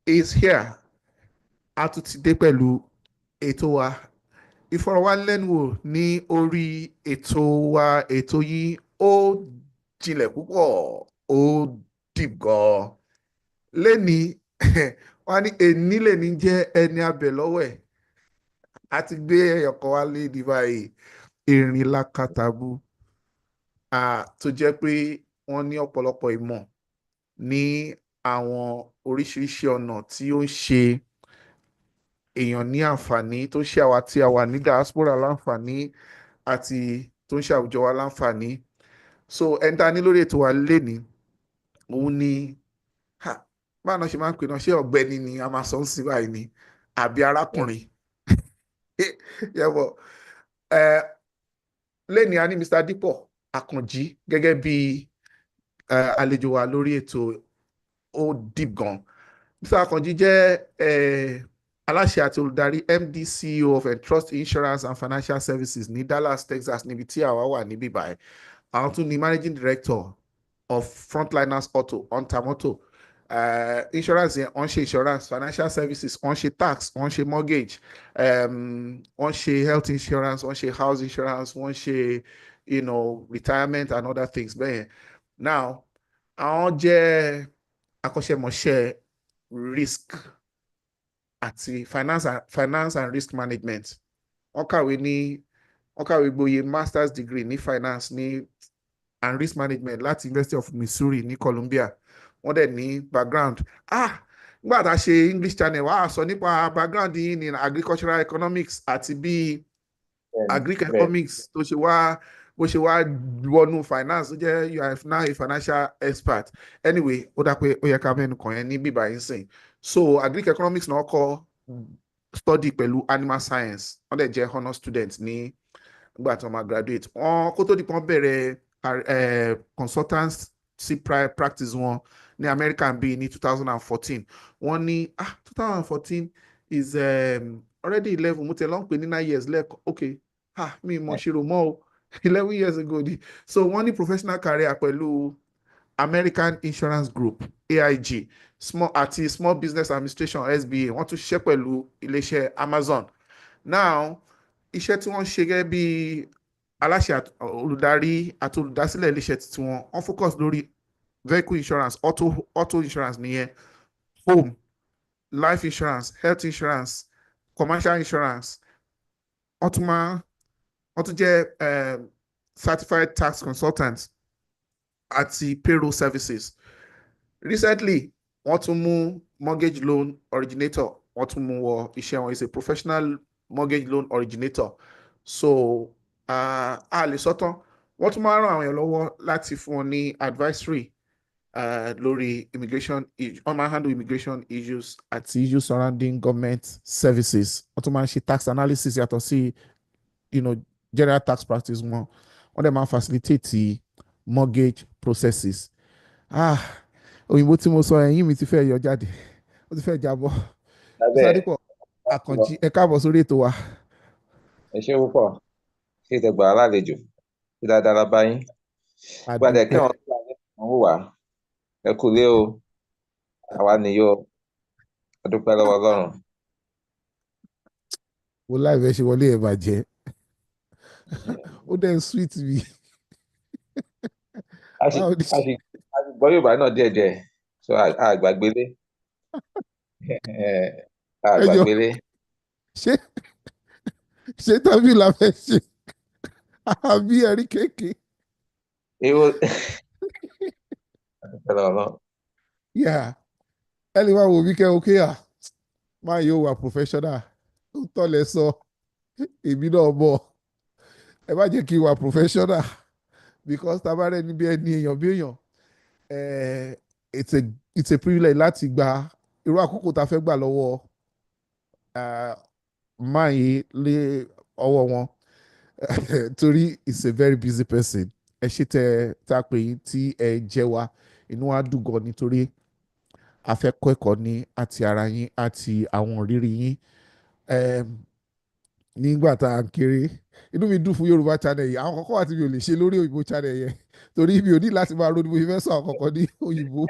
is here. A tún ti dé pẹ̀lú ètò wa ìfọ̀rọ̀wánilẹ́nuwò ní orí ètò wa ètò yìí ó jinlẹ̀ púpọ̀ ó deep gan. Lẹ́ni wọ́n ní èní lè ní jẹ́ ẹni abẹ lọ́wọ́ ẹ̀. A ti gbé ẹyọ̀kan wá lé ní báyìí erin lákàtàbú tó jẹ́ pé wọ́n ní ọ̀pọ̀lọpọ̀ ìmọ̀ ní àwọn oríṣiríṣi ọ̀nà tí ó ń ṣe èèyàn ní àǹfààní tó ń ṣe àwa tí a wà ní diaspora láǹfààní àti tó ń ṣe àwùjọ wa láǹfààní. So ẹni tá a ní lórí ètò wa lénìí òun ni báwọn náà ṣe máa ń pè náà ṣé ọ̀gbẹ́ni ni a máa sọ ń sí báyìí ni àbí arákùnrin yẹ̀bọ̀ lénìí a ní Mr. Dípọ̀ Àkànjí gẹ́gẹ́ bí àlejò wa lórí ètò ó deep gan. Mr. Àkànjí jẹ́ aláṣẹ àti olùdarí MD CEO of Entrust Insurance and Financial Services ní Dallas, Texas níbi tí àwa wà níbí báyìí. Àwọn tún ní Managing Director of Frontliners Auto Ontamoto. Insurance yẹn wọ́n ṣe insurance, financial services wọ́n ṣe tax, wọ́n ṣe mortgage, wọ́n ṣe health insurance, wọ́n ṣe house insurance, wọ́n ṣe retirement and other things bẹ́ẹ̀. Now àwọn jẹ́ akọ́ṣẹ́mọṣẹ́ risk àti finance and risk management. Wọ́n kàwé gboyè master's degree ní finance and risk management láti University of Missouri ní Columbia. Wọ́n dẹ̀ ní background nígbà tá a ṣe English channel wàá sọ nípa background yìí ní agricultural economics àti bí agric economics tó ṣe wá bó ṣe wá wọnú finance ó jẹ́ you are now a financial expert. Anyway ó dá pé ó yẹ ká mẹ́nu kàn yẹn ní bíbá yín sìn. So agric economics náà kọ́ study pẹ̀lú animal science. Wọ́n dẹ̀ jẹ́ honor student ní nígbà tí wọ́n máa graduate. Wọ́n kó tó di pọ́n bẹ̀rẹ̀ consultancy practice wọn ní America bí ní 2014. Wọ́n ní 2014 is already 11 mo tẹ̀ lọ́n pé ní 9 years lẹ́ẹ̀kan. Okay mi mọ̀ ṣírò mọ́ o 11 years ago ni. So wọ́n ní professional career pẹ̀lú American Insurance Group AIG small business administration SBA. Wọ́n tún ṣiṣẹ́ pẹ̀lú iléeṣẹ́ Amazon. Now iṣẹ́ tí wọ́n ṣe gẹ́gẹ́ bí aláṣẹ olùdarí àti olùdásílẹ̀ iléeṣẹ́ tí wọ́n focus lórí vehicle insurance, auto insurance nìyẹn, home, life insurance, health insurance, commercial insurance. Wọ́n tún jẹ́ certified tax consultant àti payroll services. Recently wọ́n tún mú mortgage loan originator wọ́n tún mú wọ iṣẹ́ wọn is a professional mortgage loan originator. So a lè sọ́tàn wọ́n tún máa ràn àwọn èèyàn lọ́wọ́ láti fún wọn ní advisory lórí immigration wọ́n máa handle immigration issues àti issues surrounding government services. Wọ́n tún máa ń ṣe tax analysis yàtọ̀ sí general tax practice wọn. Wọ́n dẹ̀ máa facilitate mortgage processes. Òyìnbó tí mo sọ ẹ̀yìn mi ti fẹ́ yọ jáde ó ti fẹ́ jábọ́. Sádípọ̀ Àkànjí ẹ káàbọ̀ sórí ètò wa. Ẹ ṣé púpọ̀ ṣé ìtẹ̀gbà alálejò ṣé dáadáa la bá yín. Gbàdẹ̀ kẹ́wọ̀n tó wà ní àwọn wà ẹ kú lé o àwa nìyó a dúpẹ́ lọ́wọ́ Ọlọ́run. Mo láìpẹ́ ṣe wọlé ẹ̀ bàjẹ́ ó dẹ̀ ń sweet mi. a sì gbọ́ Yorùbá náà díẹ̀díẹ̀ so àgbàgbélé àgbàgbélé. ṣé tàbí la fẹ́ ṣe àbí ẹ̀rí kéèké. Ẹ lè máa wò mí kẹ́ òkè máa yóò wà professional ó tọ́lẹ̀ sọ èmi náà mọ̀ ẹ má jẹ́ kí n wà professional because tá a bá rẹ̀ níbi ẹni èèyàn bí èèyàn it's a privilege láti gba irú àkókò tá a fẹ́ gbà lọ́wọ́ máa yé lé ọwọ́ wọn torí it's a very busy person. Ẹ ṣe tá a pè yín tí ẹ jẹ́ wa inú wa dùn gan nítorí a fẹ́ kọ́ ẹ̀kọ́ ní àti ara yín àti àwọn òrírí yín. Nígbà tá a ń kéré inú mi dùn fún Yorùbá channel yìí àwọn kọ̀ọ̀kan wà tí mi ò lè ṣe lórí òyìnbó channel yẹn torí mi ò ní láti máa ronú mo fẹ́ sọ àwọn kọ̀ọ̀kan ní òyìnbó.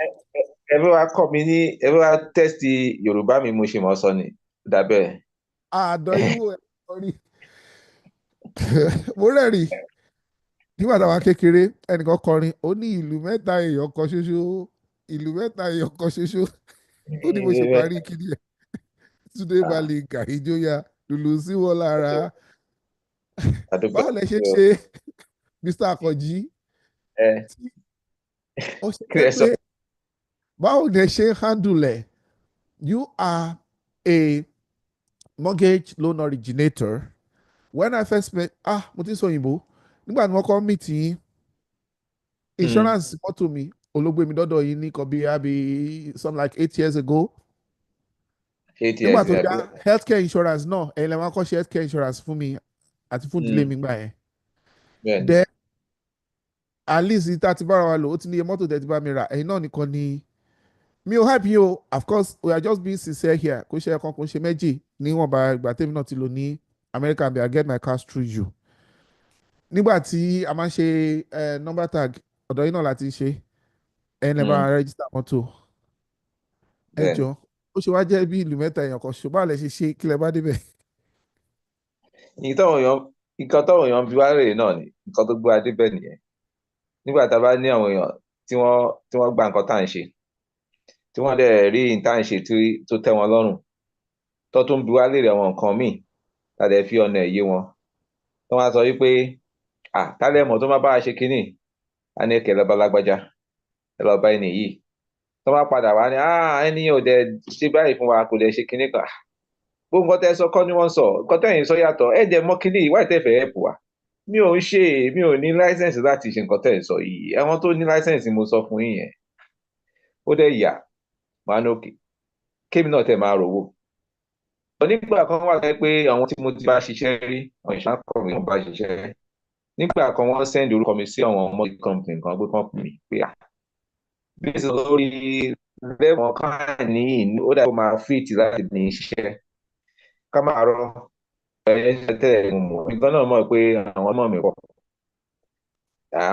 ẹ fẹ́ wá kọ́ mi ní ẹ fẹ́ wá tẹ́sítì Yorùbá mi mo ṣe mọ̀ sọ ni dàbẹ́. àdán yín wò ẹ sọrí mo rẹ́rìn nígbà táwa kékeré ẹnìkan kọrin ó ní ìlú mẹ́ta èèyàn kan ṣoṣo ìlú mẹ́ta èèyàn kan ṣoṣo ó ní mo ṣe parí kíní ẹ̀ Túndé Balẹ̀gà ìjọyà lùlù sí wọn lára àdúgbò báwo lẹ ṣe ṣe Mr. Akànjí ẹ tí ó ṣe kí jẹ́ ẹ pé sọ. báwo lẹ ṣe handle ẹ̀ you are a mortgage loan originator when I first met mo ti sọ òyìnbó nígbà tí wọ́n kọ́ meet yín insurance mọ́tò mi olóògbé mi dọ́dọ̀ yín ní kan bí some like 8 years ago nígbà tó já healthcare insurance náà ẹ̀yin lè máa kọ́ ṣe healthcare insurance fún mi àti fún ìdílé mi gbà yẹn then at least ìta ti bára wa lò ó ti ní iye mọ́tò tẹ̀ ti bá mi rà ẹ̀yin náà nìkan ni mi ò hype yín o of course we are just being sincere here kò ṣe ẹ̀kan kò ṣe méjì níwọ̀nba ìgbà tèmi náà ti lò ní America and I get my cars through you nígbà tí a máa ń ṣe number tag ọ̀dọ̀ yín náà láti ṣe ẹ̀yin lè bá wa register mọ́tò ẹ jọ ó ṣe wá jẹ́ bí ìlú mẹ́ta èèyàn kan ṣùgbọ́n àlẹ́ ṣe kí lẹ bá débẹ̀. nǹkan táwọn èèyàn bí wá rèé náà ni nǹkan tó gbé adé bẹ́ẹ̀ nìyẹn nígbà tá a bá ní àwọn èèyàn tí wọ́n gba nǹkan tá à ń ṣe tí wọ́n dẹ̀ rí nǹkan tá à ń ṣe tó tẹ́ wọn lọ́rùn tó tún bí wá léèrè àwọn nǹkan míì tá a dẹ̀ fi ọ̀nà ẹ̀yẹ wọn tó wá sọ wípé tálẹ̀ mọ̀ tó má bá a ṣe kínní a ní kẹlẹ́ bá lágbájá ẹ lọ bá ẹni yìí tó bá padà wá ní ẹni ò dẹ̀ ṣe báyìí fún wa kò dẹ̀ ṣe kínní kan gbogbo nǹkan tẹ́ sọ kọ́ ni wọ́n sọ nǹkan tẹ́yìn sọ yàtọ̀ ẹ dẹ̀ mọ̀ kínní ìwà ìtẹ́fẹ̀ ẹ̀ pù wá mi ò ní láísẹ̀nsì láti ṣe nǹkan tẹ́ sọ yìí àwọn tó ní láísẹ̀nsì mo sọ fún yín yẹn ó dẹ̀ yà máa ní òkè kémi náà tẹ̀ máa rówó nígbà kan wà pé àwọn tí mo ti bá ṣiṣẹ́ rí àwọn ìṣàkọ̀wé wọn bá ṣiṣẹ́ nígbà kan wọ́n sẹ́ndì orúkọ mi sí àwọn ọmọ company kan pé kàn pè mí pé bí ó lórí lẹ́wọ̀n kan ní ó dàbí ó máa fìtì láti ní iṣẹ́ ká máa rọ ẹ̀yẹ́ tẹ̀lé mọ̀ nígbà náà mọ̀ pé àwọn ọmọ mi pọ̀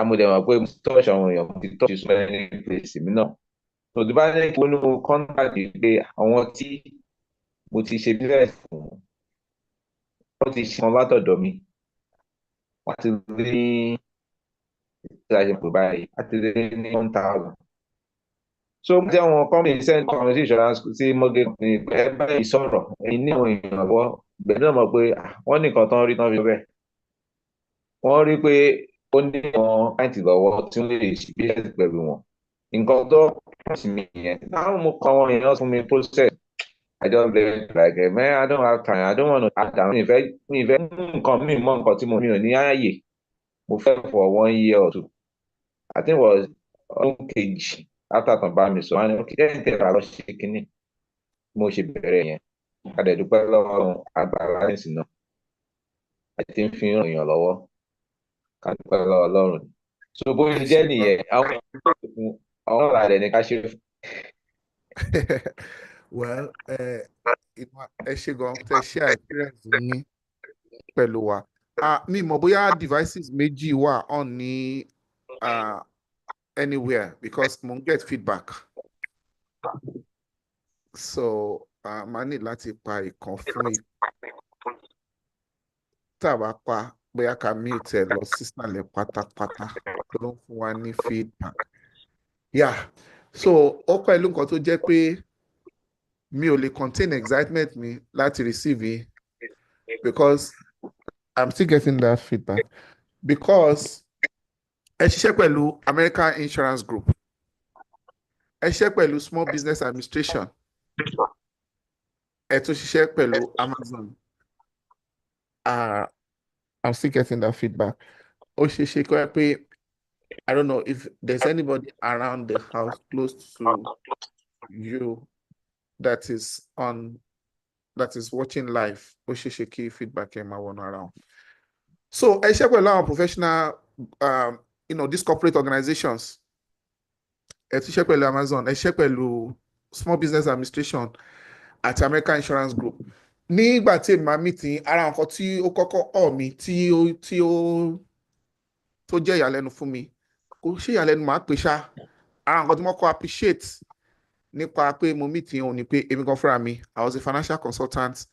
mo dẹ̀ mọ̀ pé mo ti tọ́ṣù àwọn èèyàn mo ti tọ́ṣù sọ ẹni pèsè mi náà tòdú bá ní kí wọ́n ní kọ́ńtàkì pé àwọn tí mo ti ṣe bílẹ̀ fún wọ́n ti ṣe wọn látọ̀dọ̀ mi wọ́n ti rí ìṣàṣepọ̀ báyìí wọ́n ti rí ní 1,000. so mo ti àwọn company send company sí insurance sí mortgage company ẹ báyìí sọ̀rọ̀ ẹ̀yin ní àwọn èèyàn lọ́wọ́ gbẹ̀dẹ̀ náà mọ̀ pé wọ́n ní nǹkan tán rí tán fi bẹ́ẹ̀ wọ́n rí pé ó ní àwọn client lọ́wọ́ tí wọ́n lè ṣe business pẹ̀lú wọn nǹkan tó pọ̀ sí mi yẹn táwọn mo kọ́ àwọn èèyàn fún mi process I just live like man I don't have time I don't want to add down mi ìfẹ́ nǹkan mi mọ nǹkan tí mi ò ní ààyè mo fẹ́ for 1 year or 2 I think was ọdún kejì after tàn bá mi sọ wọn ni ok ẹ̀ ń tẹ̀ra lọ ṣe kínní mo ṣe bẹ̀rẹ̀ yẹn ká dẹ̀ dúpẹ́ lọ́wọ́ àgbàlá ẹ̀sìn náà àti ń fi ràn yàn lọ́wọ́ ká dúpẹ́ lọ́wọ́ Ọlọ́run so bó ṣe jẹ́ nìyẹn àwọn ọ̀rọ̀ àlẹ́ ni ká ṣe fún. well ẹ ṣe gan tẹ share experience yín pẹ̀lú wa mi mọ̀ bóyá devices méjì wà on ní anywhere because mo ń get feedback so máa ní láti pa ìkan fún tàbá pa bóyá ká mute ẹ lọ sísàlẹ̀ pátápátá tó ń fún wa ní feedback so ó pẹ̀lú nǹkan tó jẹ́ pé mi ò lè contain excitement mi láti receive because I'm still getting that feedback because ẹ ṣiṣẹ́ pẹ̀lú American Insurance Group ẹ ṣiṣẹ́ pẹ̀lú Small Business Administration ẹ tún ṣiṣẹ́ pẹ̀lú Amazon I'm still getting that feedback ó ṣe kọ́ ẹ pé I don't know if there's anybody around the house close to you that is watching live ó ṣe kí feedback ẹ máa wọnú around so ẹ ṣiṣẹ́ pẹ̀lú àwọn professional these corporate organizations ẹ tún ṣiṣẹ́ pẹ̀lú Amazon ẹ ṣiṣẹ́ pẹ̀lú Small Business Administration àti American Insurance Group nígbà tí èmi máa meeting ara nǹkan tí ó kọ́kọ́ hàn mí tó jẹ́ ìyàlẹ́nu fún mi kò ṣe ìyàlẹ́nu máa pè ṣá ara nǹkan tí wọ́n kọ́ appreciate nípa pé mo meet yín òní pé èmi gan fúnra mi, I was a financial consultant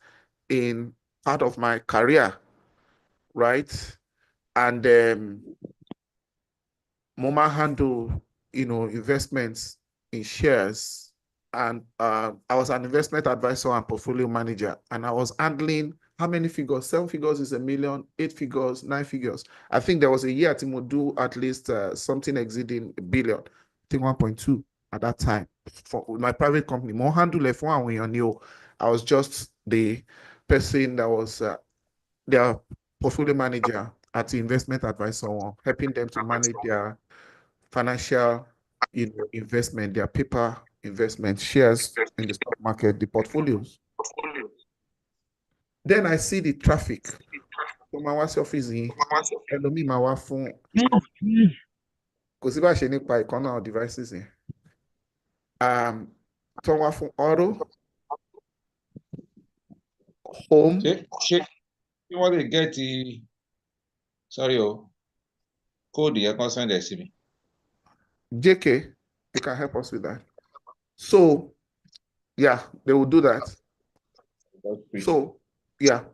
in part of my career, right? And mo máa handle, investments in shares. And I was an investment advisor and portfolio manager. And I was handling how many figures? 7 figures is a million, 8 figures, 9 figures. I think there was a year I would do at least something exceeding a billion. I think 1.2 at that time. For my private company, more handle for I was just the person that was their portfolio manager at the investment advisor, helping them to manage their financial, investment, their paper investment, shares in the stock market, the portfolios. Then I see the traffic. So my office yìí, ẹlòmíì máa wá fún, kò sí bá ṣe nípa ìkànnà àwọn devices yẹn. Tó wá fún auto, home. ṣé wọ́n lè get sorry o code yẹn kan send ẹ̀ sí mi. JK, you can help us with that. So, yeah, they will do that. So, yeah.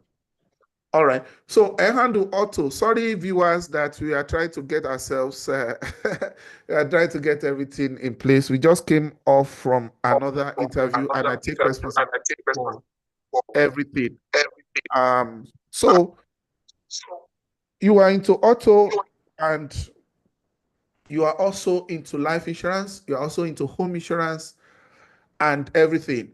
All right. So, I handle auto. Sorry, viewers, that we are trying to get ourselves, we are trying to get everything in place. We just came off from another interview, and I take responsibility for everything. So, you are into auto, and you are also into life insurance. You are also into home insurance and everything.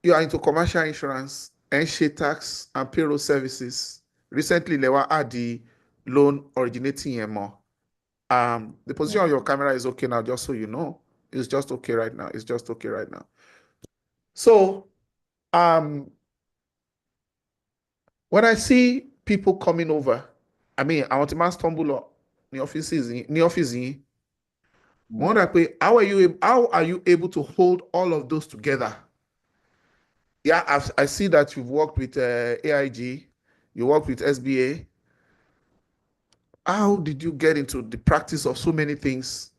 You are into commercial insurance, and tax and payroll services. Recently, they were at the loan originating more. The position of your camera is okay now, just so you know. It's just okay right now. It's just okay right now. So, when I see people coming over, I mean, I want to stumble up the offices, how are you able to hold all of those together? Yeah, I see that you've worked with AIG, you worked with SBA. How did you get into the practice of so many things?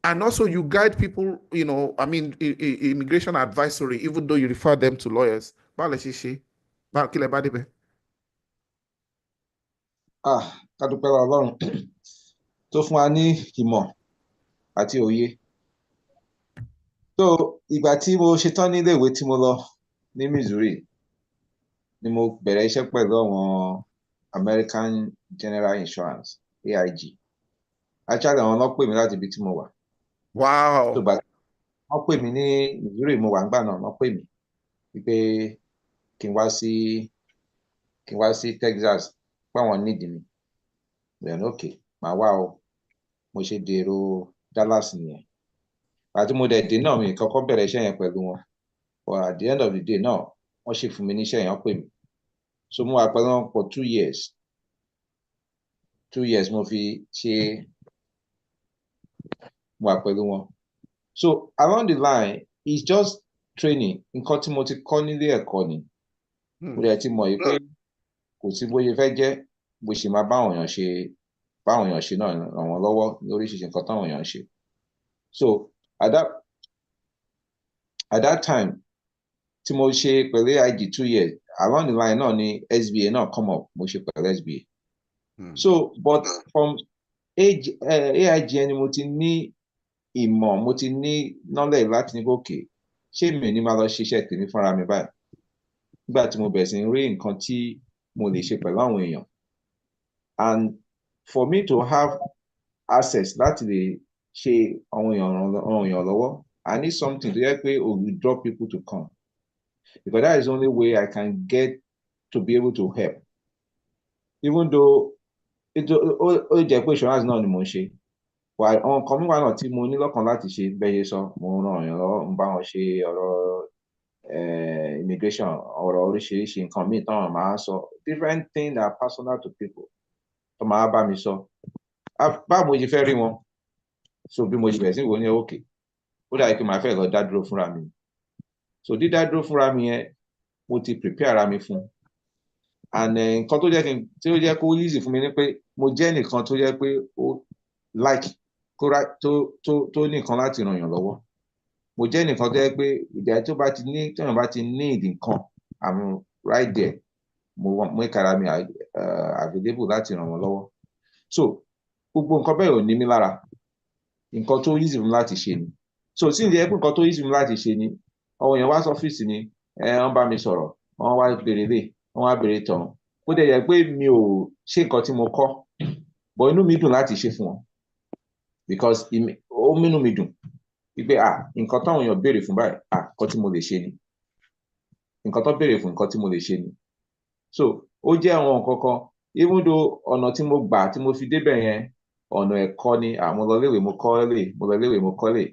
And also, you guide people, immigration advisory, even though you refer them to lawyers. Ká dúpẹ́ lọ́wọ́ Ọlọ́run tó fún wa ní ìmọ̀ àti òye. So ìgbà tí mo ṣetán ní iléèwé tí mo lọ ní Missouri ni mo bẹ̀rẹ̀ iṣẹ́ pẹ̀lú àwọn American General Insurance, AIG. Actually àwọn ló pè mí láti ibi tí mo wà. Wow. So wọ́n pè mí ní Missouri, mo wà nígbà náà, wọ́n pè mí wípé kí n wá sí Texas pé àwọn nídìí mi. Then okay, màá wá o. Mo ṣe dèrò Dallas nìyẹn. Àti mo dẹ̀ dé náà mi kọ́kọ́ bẹ̀rẹ̀ iṣẹ́ yẹn pẹ̀lú wọn. But at the end of the day náà, wọ́n ṣì fún mi níṣẹ́ yẹn, wọ́n pè mí. So mo wà pẹ̀lú wọn for 2 years. 2 years mo fi mo wà pẹ̀lú wọn. So along the line, it's just training. Nǹkan tí mo ti kọ́ nílé ẹ̀kọ́ ni. Mo dẹ̀ ti mọ̀ yìí pé kò sí bóyá fẹ́ jẹ́ bó ṣe máa báwọn èèyàn ṣe náà ràn wọ́n lọ́wọ́ lóríṣiríṣi nǹkan táwọn èèyàn ṣe. So at that time tí mo ṣe pẹ̀lú AIG 2 years, along the line náà ni SBA náà come up, mo ṣe pẹ̀lú SBA. So but from AIG ẹni mo ti ní ìmọ̀, mo ti ní knowledge láti ní gòkè, ṣé mi ò ní máa lọ ṣiṣẹ́ tèmi fúnra mi báyìí nígbà tí mo bẹ̀rẹ̀ sí rí nǹkan tí mo lè ṣe pẹ̀lú àwọn èèyàn. And for me to have access láti lè ṣe àwọn èèyàn lọ́wọ́, I need something to help me will draw people to come, because that is the only way I can get to be able to help. Even though ó jẹ́ pé insurance náà ni mo ń ṣe, àwọn nǹkan mìíràn náà tí mo ní lọ́kàn láti ṣe bẹ́ẹ̀ sọ, mo ràn èèyàn lọ́wọ́, ń bá wọn ṣe ọ̀rọ̀ immigration, ọ̀rọ̀ oríṣiríṣi nǹkan míì táwọn máa ń sọ, different things that are personal to people tó máa bá mi sọ. Báwo mo ṣe fẹ́ rí wọn? So bí mo ṣe bẹ̀rẹ̀ sí wo ní òkè, ó dàbí pé màá fẹ́ lọ dá dúró fúnra mi. So dídá dúró fúnra mi yẹn, mo ti prepare ara mi fún. And nǹkan tó jẹ́ kó easy fún mi ni pé mo jẹ́ nìkan tó jẹ́ pé ó like tó ní nǹkan láti ràn yàn lọ́wọ́. mo jẹ́ nìkan tó yẹ pé ìjà tó bá ti ní téèyàn bá ti ní ìdí nǹkan I'm right there mo kára mi available láti ràn wọ́n lọ́wọ́ so gbogbo nǹkan bẹ́ẹ̀ ò ní mí lára nǹkan tó easy fún mi láti ṣe ni so tí ìdí ẹ pé nǹkan tó easy fún mi láti ṣe ni àwọn èèyàn wá sọ́fíìsì ni wọ́n bá mi sọ̀rọ̀ wọ́n wá béèrè lè wọ́n wá béèrè tọ̀hún bó dẹ̀ yẹ pé mi ò ṣe nǹkan tí mo kọ́ but inú mi dùn láti ṣe fún wọn because ó mínú mi dùn wípé nǹkan táwọn èèyàn béèrè fún báyìí nǹkan tí mo lè ṣe ni nǹkan tó béèrè fún nǹkan tí mo lè ṣe ni so ó jẹ́ àwọn nǹkan kan even though ọ̀nà tí mo gbà tí mo fi débẹ̀ yẹn ọ̀nà ẹ̀kọ́ ni mo lọ léèwé mo kọ́ lè mo lọ léèwé mo kọ́ lè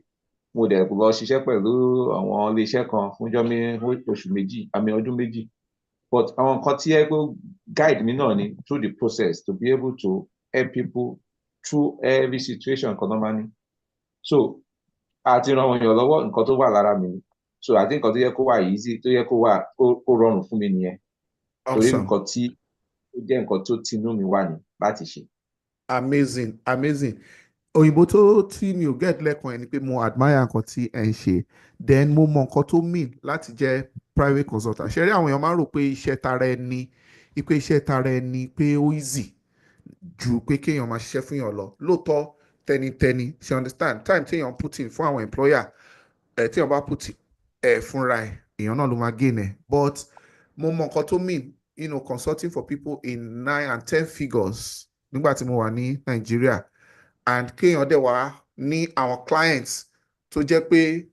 mo dẹ̀ lọ ṣiṣẹ́ pẹ̀lú àwọn iléeṣẹ́ kan fúnjọ́ oṣù méjì ọdún méjì but àwọn nǹkan tí ẹ pé guide mi náà ni through the process to be able to help people through every situation kan náà máa ní so àti ran àwọn èèyàn lọ́wọ́ nǹkan tó wà lára mi ni so àti nǹkan tó yẹ kó wà easy tó yẹ kó rọrùn fún mi nìyẹn torí nǹkan tí ó jẹ́ nǹkan tó tinú mi wà ní láti ṣe. Amazing, amazing. Òyìnbó tí mi ò get lẹ́kàn ẹ̀ ni pé mo admire nǹkan tí ẹ̀ ń ṣe then mo mọ nǹkan tó mean láti jẹ́ private consultant. Ṣé rí àwọn èèyàn máa ń rò pé iṣẹ́ tara ẹni pé ó easy ju pé kéèyàn máa ṣiṣẹ́ fún èèyàn lọ lóòótọ́ tẹnitẹni ṣe understand time téèyàn put in fún àwọn employer téèyàn bá put fúnra èèyàn náà ló máa gain ẹ̀ but mo mọ nǹkan tó mean consulting for people in 9 and 10 figures nígbà tí mo wà ní Nigeria and kéèyàn dẹ̀ wá ní àwọn clients tó jẹ́ pé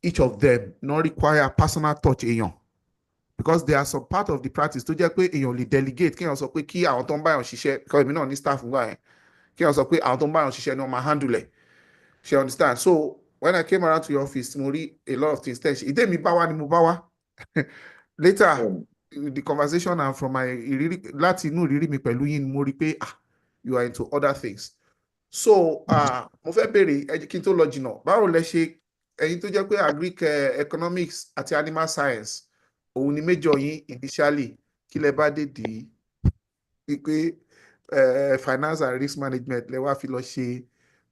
each of them no require personal touch èèyàn because there are some part of the practice tó jẹ́ pé èèyàn lè delegate kéèyàn sọ pé kí àwọn tó ń báyàn ṣiṣẹ́ because èmi náà ní staff ńgbà yẹn kéèyàn sọ pé àwọn tó ń báyàn ṣiṣẹ́ ni wọ́n máa handle ẹ̀ ṣe understand so when I came around to your office mo rí a lot of things tẹ́ ṣe ìdé mi bá wá ni mo bá wá later the conversation and from my ìrírí láti inú ìrírí mi pẹ̀lú yín mo rí pé you are into other things so mo fẹ́ béèrè kí n tó lọ jìnnà báwo lẹ ṣe ẹ̀yin tó jẹ́ pé agric economics àti animal science òun ni major yín initially kí lẹ bá dé di pé finance and risk management lẹ wá fi lọ ṣe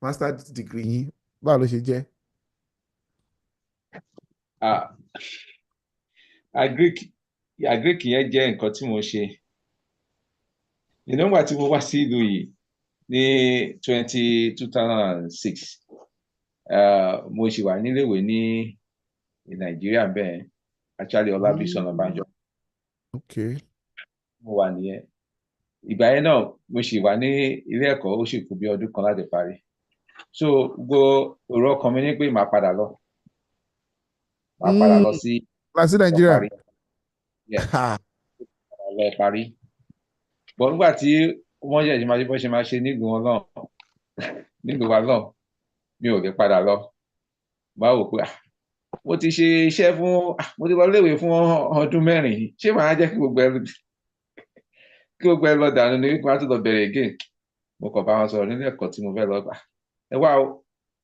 master degree yín báwo ló ṣe jẹ́. agric yẹn jẹ́ nǹkan tí mo ṣe nígbà tí mo wá sí ìlú yìí ní 2006 mo ṣì wà níléèwé ní Nigeria bẹ́ẹ̀ actually Ọlábísí Ọ̀nàbànjọ mo wà nìyẹn ìgbà yẹn náà mo ṣì wà ní ilé ẹ̀kọ́ ó sì kù bí ọdún kan láti parí so gbogbo èrò ọkàn mi ní pé màá padà lọ sí Nigeria lọ parí bọ̀ nígbà tí wọ́n yẹ̀ bó ṣe máa ṣe nílùú wa náà mi ò lè padà lọ bá wò pé mo ti ṣe iṣẹ́ mo ti lọ léèwé fún ọdún 4 ṣé màá jẹ́ kí gbogbo ẹ lọ dànù ní wípé wọ́n á tún lọ bẹ̀rẹ̀ again mo kàn bá wọn sọ̀rọ̀ nílé ẹ̀kọ́ tí mo fẹ́ lọ gbà ẹ wá o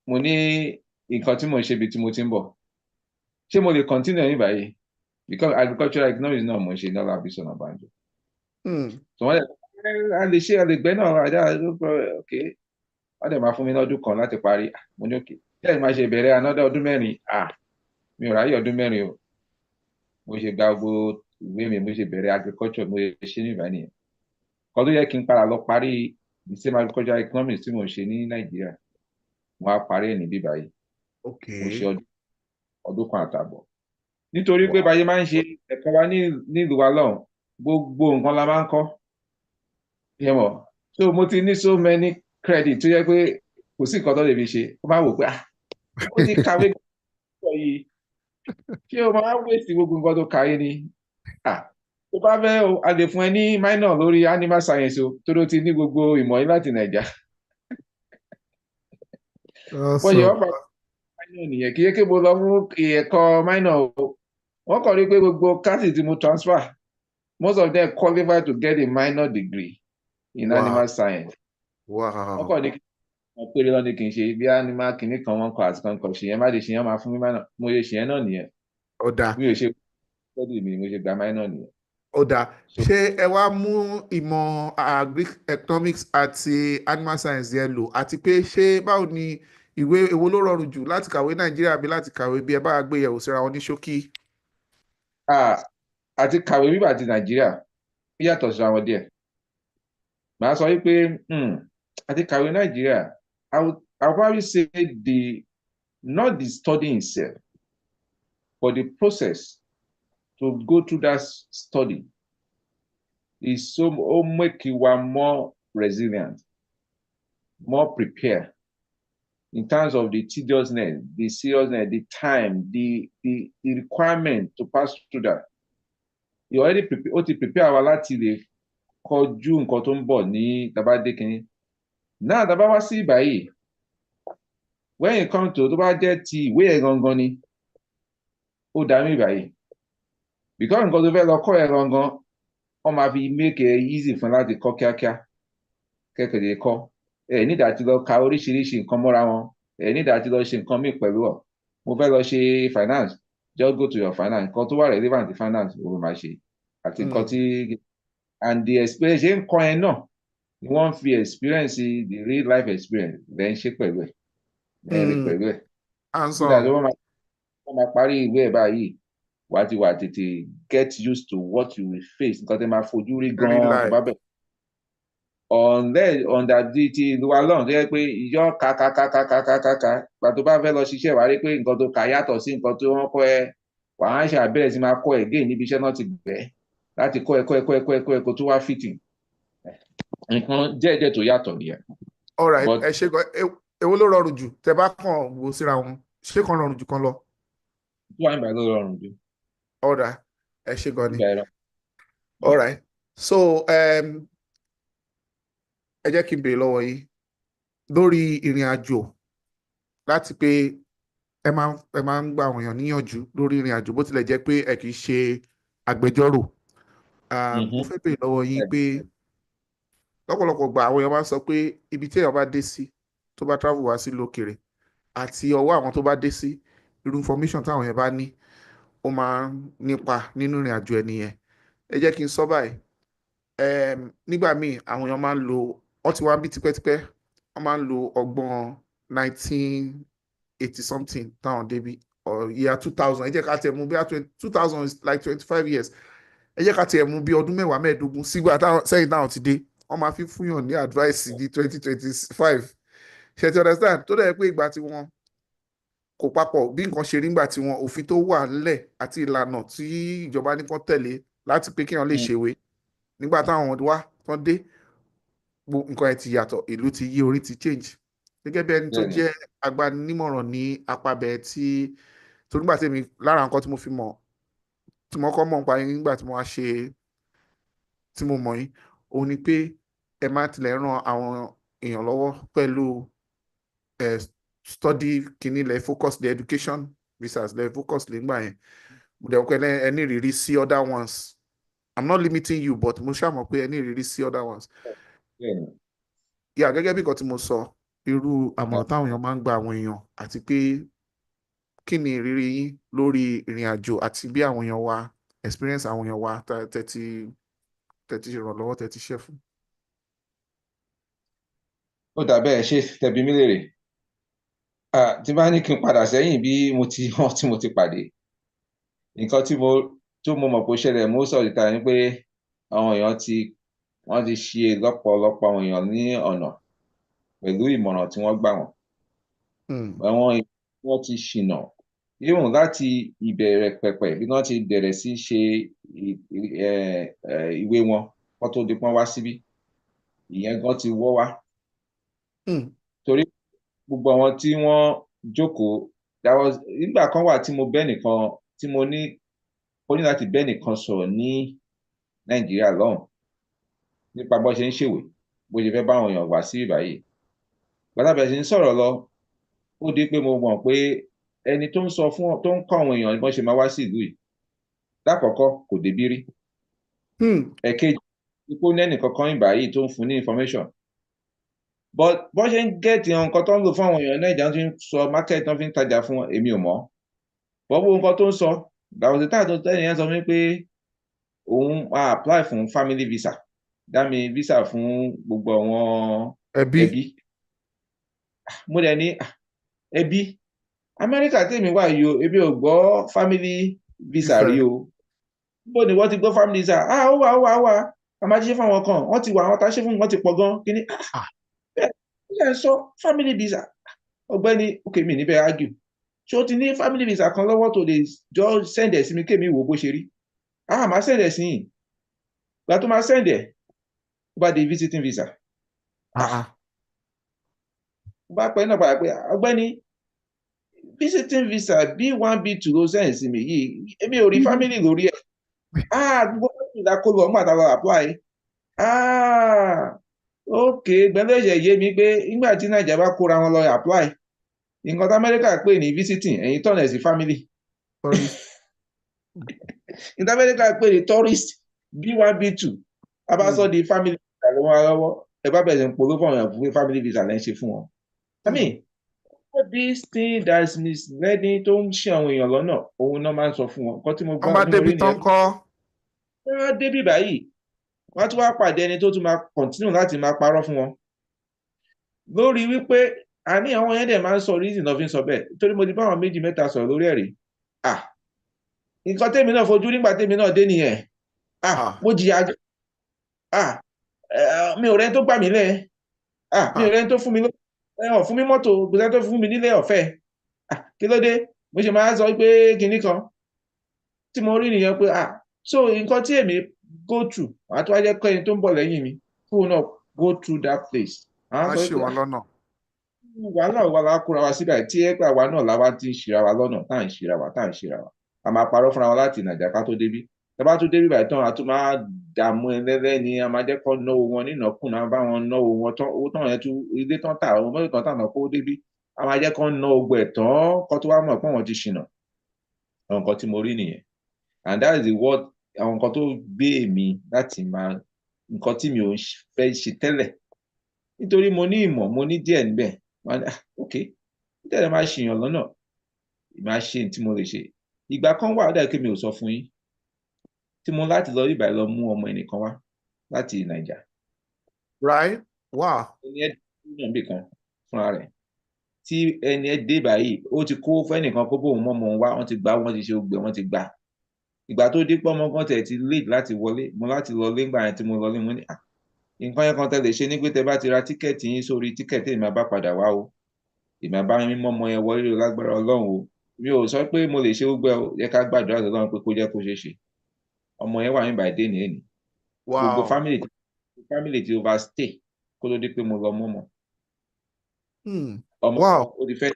mo ní nǹkan tí mo ń ṣe ibi tí mo ti ń bọ̀ ṣé mo lè continue ní báyìí because agricultural economics náà mo ń ṣe ní Ọlábísí Ọ̀nàbànjọ so wọ́n lè ṣe àlègbẹ́ náà ok wọ́n dẹ̀ máa fún mi lọ́dún kan láti parí mo ní ok lẹ́yìn máa ṣe bẹ̀rẹ̀ another ọdún 4 mi ò ráyè ọdún 4 o mo ṣe gba gbogbo ìwé mi mo ṣe bẹ̀rẹ̀ agriculture mo ṣe ní ìbá nìyẹn kan tó yẹ kí n padà lọ parí the same agricultural economics tí mo ṣe ní Nàìjíríà mo á parí ẹ̀ ní bíbá yìí mo ṣe ọdún kan àtààbọ̀ nítorí pé báyé máa ń ṣe ẹ̀kọ́ wa nílùú wa lọ́hùn gbogbo nǹkan la máa ń kọ́ so mo ti ní so many credit tó yẹ pé kò sí nǹkan tó lè fi ṣe ó bá wò pé ó ti kàwé yìí ṣé o máa wéèsì gbogbo nǹkan tó kàwé ni tó bá fẹ́ a lè fún ẹ ní minor lórí animal science o tó ló ti ní gbogbo ìmọ̀ yìí láti Nàìjà wọ́n yẹ wọ́n fà minor nìyẹn kí yéké mo lọ fún ẹ̀kọ́ minor o wọ́n kàn rí pé gbogbo classes tí mo transfer most of them qualify to get a minor degree in animal science wọ́n kàn ní wọ́n péré lọ́ní kì í ṣe bí animal kìíní kan wọ́n kọ àti kan kọ ṣe yẹn má lè ṣe yẹn máa fún mi minor mo ṣe ṣe yẹn náà nìyẹn mi ò ṣe study mi mo ṣe gba minor nìyẹn. Ó dáa ṣé ẹ wá mú ìmọ̀ agric economics àti animal science yẹn lò àti pé ṣé báwo ni ìwé èwo ló rọrùn jù láti kàwé Nàìjíríà bí láti kàwé bí ẹ bá gbé yẹ̀wò síra wọn ní ṣókí? Àti kàwé bíbà àti Nàìjíríà yàtọ̀ síra wọn díẹ̀. Màá sọ wípé àti kàwé Nàìjíríà, I'll probably say not the study itself, but the process to go through that study is so make you more resilient, more prepared in terms of the tediousness, the seriousness, the time, the requirement to pass through that. You already prepare our láti lè kọjú nǹkan tó ń bọ̀ ní tàbá dé kínní. Náà tàbá wá sí ìbáyìí, when it comes to tó bá jẹ́ ti ìwé ẹ̀ gangan ni, ó dá mi ìbáyìí. Because nǹkan tó fẹ́ lọ kọ́ ẹ̀ gangan, wọ́n máa fi make it easy fún láti kọ́ kíákíá. Kẹ́kẹ̀ẹ́ lè kọ́. Ẹ nídàá ti lọ ka oríṣiríṣi nǹkan mọ́ra wọn. Ẹ nídàá ti lọ ṣe nǹkan míì pẹ̀lú ọ̀. Mo fẹ́ lọ ṣe finance, just go to your finance. Nǹkan tó wà relevant to finance ló máa ṣe. Àti nǹkan tí and the experience ṣe ń kọ́ ẹ náà ni wọ́n fi experience the real life experience lẹ́ ń ṣe pẹ̀lú ẹ̀. Lẹ́rìí pẹ̀lú ẹ̀. Nígbà tí wọ́n máa parí ìwé ẹ̀ báyìí, wà á tètè get used to what you will face. Nǹkan tẹ́ máa fojú rí gan-an tó bá bẹ̀. Ọ̀ndàdí ti ìlú wa lọ́run tó yẹ pé ìjọ kàkàkàkàkàkàkà ìgbà tó bá fẹ́ lọ ṣiṣẹ́ wà rí pé nǹkan tó kà yàtọ̀ sí nǹkan tó wọ́n kọ́ ẹ wà á ṣe àbẹ̀rẹ̀ sí máa kọ́ ẹ gé níbi iṣẹ́ náà ti bẹ̀ láti kọ́ ẹ kó tó wá fitting. Nǹkan díẹ̀ tó yàtọ̀ nìyẹn. All right, ẹ ṣe gan èwo ló rọrùn jù tẹ́ bá kàn wò síra wọn, ṣé kan rọrùn jù kan lọ? Tó wà nígbà ló rọrùn jù. All right, ẹ ṣe gan ni. All right, so ẹ jẹ́ kí n béèrè lọ́wọ́ yín lórí ìrìn àjò láti pé ẹ máa ń gba àwọn èèyàn níyànjú lórí ìrìn àjò bó tilẹ̀ jẹ́ pé ẹ kì í ṣe agbẹjọ́rò. Mo fẹ́ béèrè lọ́wọ́ yín pé lọ́pọ̀lọpọ̀ gbà àwọn èèyàn máa ń sọ pé ibi tí èèyàn bá dé sí tó bá travel wá sí lókèrè àti ọwọ́ àwọn tó bá dé sí irú information táwọn èèyàn bá ní ó máa ń nípa nínú ìrìn àjò ẹni yẹn. Ẹ jẹ́ kí n sọ báyìí nígbà míì àwọn èèyàn máa ń lo wọ́n ti wá bí tipẹ́tipẹ́ wọ́n máa ń lo ọgbọ́n 1980 something táwọn débi or year 2000 ẹ jẹ́ ká tiẹ̀ mú bí 2000 is like 25 years ẹ jẹ́ ká tiẹ̀ mú bí ọdún 10-15 sígbà sẹ́yìn táwọn ti dé wọ́n máa fi fúnyàn ní advice ní 2025 ṣe ti understand tó dẹ̀ pé ìgbà tí wọ́n kò papọ̀ bí nǹkan ṣe rí nígbà tí wọ́n òfin tó wà nílẹ̀ àti ìlànà tí ìjọba ní kán tẹ̀lé láti pé kéèyàn lè ṣèwé nígbà táwọn wá tán dé nǹkan ẹ̀ ti yàtọ̀ ìlú ti yí orí ti change gẹ́gẹ́ bí ẹni tó jẹ́ agbaninímọ̀ràn ní apabẹ̀ tí tó nígbà tí èmi lára nǹkan tí mo fi mọ̀ tí mo kọ́ mọ̀ nípa yín nígbà tí mo wá ṣe tí mo mọ̀ yín òun ni pé ẹ máa tilẹ̀ ran àwọn èèyàn lọ́wọ́ pẹ̀lú study kìíní lẹ focus the education visas lẹ focus lè gbà yẹn mo dẹ̀ wọ́n pé ẹ ní ìrírí sí other ones I'm not limiting you but mo ṣàmọ̀ pé ẹ ní ìrírí sí other ones. Gẹ́gẹ́ bí nǹkan tí mo sọ irú àmọ̀ràn táwọn èèyàn máa ń gba àwọn èèyàn àti pé kí ni ìrírí yín lórí ìrìn àjò àti bí àwọn èèyàn wa experience àwọn èèyàn wa tẹ́tí ìrànlọ́wọ́ tẹ́tí ṣe fún. Ó dà bẹ́ẹ̀ ṣe tẹ̀bí mi lérè tí bá ní kí n padà sẹ́yìn bí mo ti pàdé nǹkan tí mo mọ̀ pé ó ṣẹlẹ̀ mo sọ ìta ni pé àwọn èèyàn wọ́n ti ṣe lọ́pọ̀lọpọ̀ àwọn èèyàn ní ọ̀nà pẹ̀lú ìmọ̀ràn tí wọ́n gbà wọ́n wọ́n ti ṣìnà yíwọ̀n láti ìbẹ̀rẹ̀ pẹ̀pẹ̀ bí wọ́n ti bẹ̀rẹ̀ sí ṣe ìwé wọn kó tó di pọ́n wá síbí ìyẹn gan ti wọ́ wá torí gbogbo àwọn tí wọ́n jókòó nígbà kan wà tí mo bẹ́ nìkan tí mo ní láti bẹ́ nìkan sọ̀rọ̀ ní Nàìjíríà lọ́hùn nípa bó ṣe ń ṣèwé bó ṣe fẹ́ bá àwọn èèyàn wá sí ìbáyìí gbàdábẹ̀ ṣe ń sọ̀rọ̀ lọ ó di pé mo mọ̀ pé ẹni tó ń kọ́ àwọn èèyàn bó ṣe máa wá sí ìlú yìí lákọ̀ọ́kọ́ kò débí rí ẹ̀kejì ipò nẹ́nì kankan ìbáyìí tó ń fún ní information but bó ṣe ń gẹ́ẹ̀tì nǹkan tó ń lò fún àwọn èèyàn Nàìjíríà tó ń sọ market tó fi ń tajà fún èmi ò mọ̀ bọ́bú nǹkan tó ń sọ dàwọ̀sí táà tó tẹ́lẹ̀ yẹn sọ fún mi pé òun máa apply fún family visa dámi visa fún gbogbo àwọn ẹbí mo dẹ̀ ní ẹbí. Amẹ́ríkà tèmi wà yìí o, ebi ò gbọ́ family visa rí o. Bó ni wọ́n ti gbọ́ family visa? Ó wà. A máa ṣe fáwọn kan, wọ́n ti wà, àwọn tá a ṣe fún wọn ti pọ̀ gan. Kí ni? Bẹ́ẹ̀ ṣe sọ family visa. Ọ̀gbẹ́ni, okay, mi níbẹ̀ argue. Ṣé o ti ní family visa kan lọ́wọ́ tó lè jọ send ẹ̀ sí mi kémi wò bó ṣe rí? Máa send ẹ̀ sí yìí. Ìgbà tó máa send ẹ̀, ó bá di visiting visa. Ó bá pẹ́ náà padà pé ọ̀gbẹ́ni, visiting visa B1 B2 ló send sí mi yìí, èmi ò rí family lórí ẹ̀. Gbogbo ìdá kó lọ, mọ̀ àtàwọn apply. Okay, gbẹ́lẹ́ ìṣẹ̀ yé mi pé nígbà tí Nàìjíríà bá kóra wọn lọ apply, nǹkan tí Amẹ́ríkà pè ní visiting, ẹ̀yin tọ̀nà sí family. Nǹkan tí Amẹ́ríkà pè ní tourist B1 B2, a bá sọ di family visa lọ́wọ́, ẹ bá bẹ̀rẹ̀ ń polówó àwọn èèyàn fún family visa lẹ́ ń ṣe fún wọn. I mean, all this thing that is misleading tó ń ṣe àwọn èèyàn lọ́nà, òun náà máa ń sọ fún wọn. Nǹkan tí mo gbọ́ ní mo rí nìyẹn. Wọ́n débí báyìí, wọ́n tún wá pàdé ẹni tó tún máa continue láti máa parọ́ fún wọn. Lórí wípé àní àwọn yẹn dẹ̀ máa ń sọ reason of sọ bẹ́ẹ̀, torí mo ti bá àwọn méjì mẹ́ta sọ̀rọ̀ lórí ẹ̀rí. Nǹkan tèmi náà fojú nígbà tèmi náà dé nìyẹn. Mo jìyà jẹ. Mi ò rẹ́ni tó gbà mí lẹ̀. Mi ò rẹ́ni tó fún mi fún mi mọ́tò, kò sẹ́ni tó fún mi nílé ọ̀fẹ́. Kí ló dé? Mo ṣe máa sọ pé kinní kan tí mo rí nìyẹn pé so nǹkan tí èmi go through, àti wá jẹ́ pé ẹni tó ń bọ̀ lẹ́yìn mi kó náà go through that place. Wọ́n ṣe wọn lọ́nà. Wàhálà kóra wa síbẹ̀ tí ẹ pé àwa náà làwa ti ń ṣìra wa lọ́nà, tá à ń ṣìra wa. A máa parọ́ fúnra wa láti Nàìjíríà ká tó débí. Tá bá tó débí báyìí tán, a tún máa dààmú ẹlẹ́lẹ́ni, a máa jẹ́ kó náwó wọn nínàkúnà, bá wọn náwó wọn tán, owó tán yẹn tún ilé tán tà, owó mọ́tò tán tà náà kó débí. A máa jẹ́ kó ná ogbó ẹ̀ tán kó tó wá mọ̀ pé wọ́n ti ṣìnà. Àwọn nǹkan tí mo rí nìyẹn. And that is the word, àwọn nǹkan tó gbé èmi láti máa nǹkan tí mi ò fẹ́ ṣe tẹ́lẹ̀. Nítorí mo ní ìmọ̀, mo ní díẹ̀ níbẹ̀. Okay, tẹ́lẹ̀ máa ṣìyàn lọ́nà, máa ṣe tí mo lè ṣe. Ìgbà kan wà dáa kí mi ò sọ fún yín, tí mo láti lọ rí báyìí lọ mú ọmọ ẹnìkan wá láti Nàìjà. Right? Wow. Ẹni ẹ dé níbi kan fúnra rẹ̀. Tí ẹni ẹ dé báyìí, ó ti kó fẹ́nìkan kó bóun mọ́mọ́ wá, wọ́n ti gbà, wọ́n ti ṣe ogbè, wọ́n ti gbà. Ìgbà tó dé pọ́ ọmọ kan tẹ̀ ti late láti wọlé, mo láti lọ lé ńgbà yẹn tí mo lọ lé, mo ní nǹkan yẹn kan tẹ́ lè ṣe ní pé tẹ́ bá ti ra tíkẹ́ẹ̀tì yín sórí tíkẹ́ẹ̀tì èmi bá padà wá o, èmi bá yín mọ́mọ́ yẹn wọlé lágbára Ọlọ́run o. Mi ò sọ pé mo lè ṣe gbogbo ẹ o, yẹ ká gbàdúrà lọ́run pé kó jẹ́ kó ṣeé ṣe. Ọmọ yẹn wà ní by day ní. Gbogbo family ti overstay kó ló dé pé mo lọ mọ́mọ́. Ọmọ ó ti fẹ́.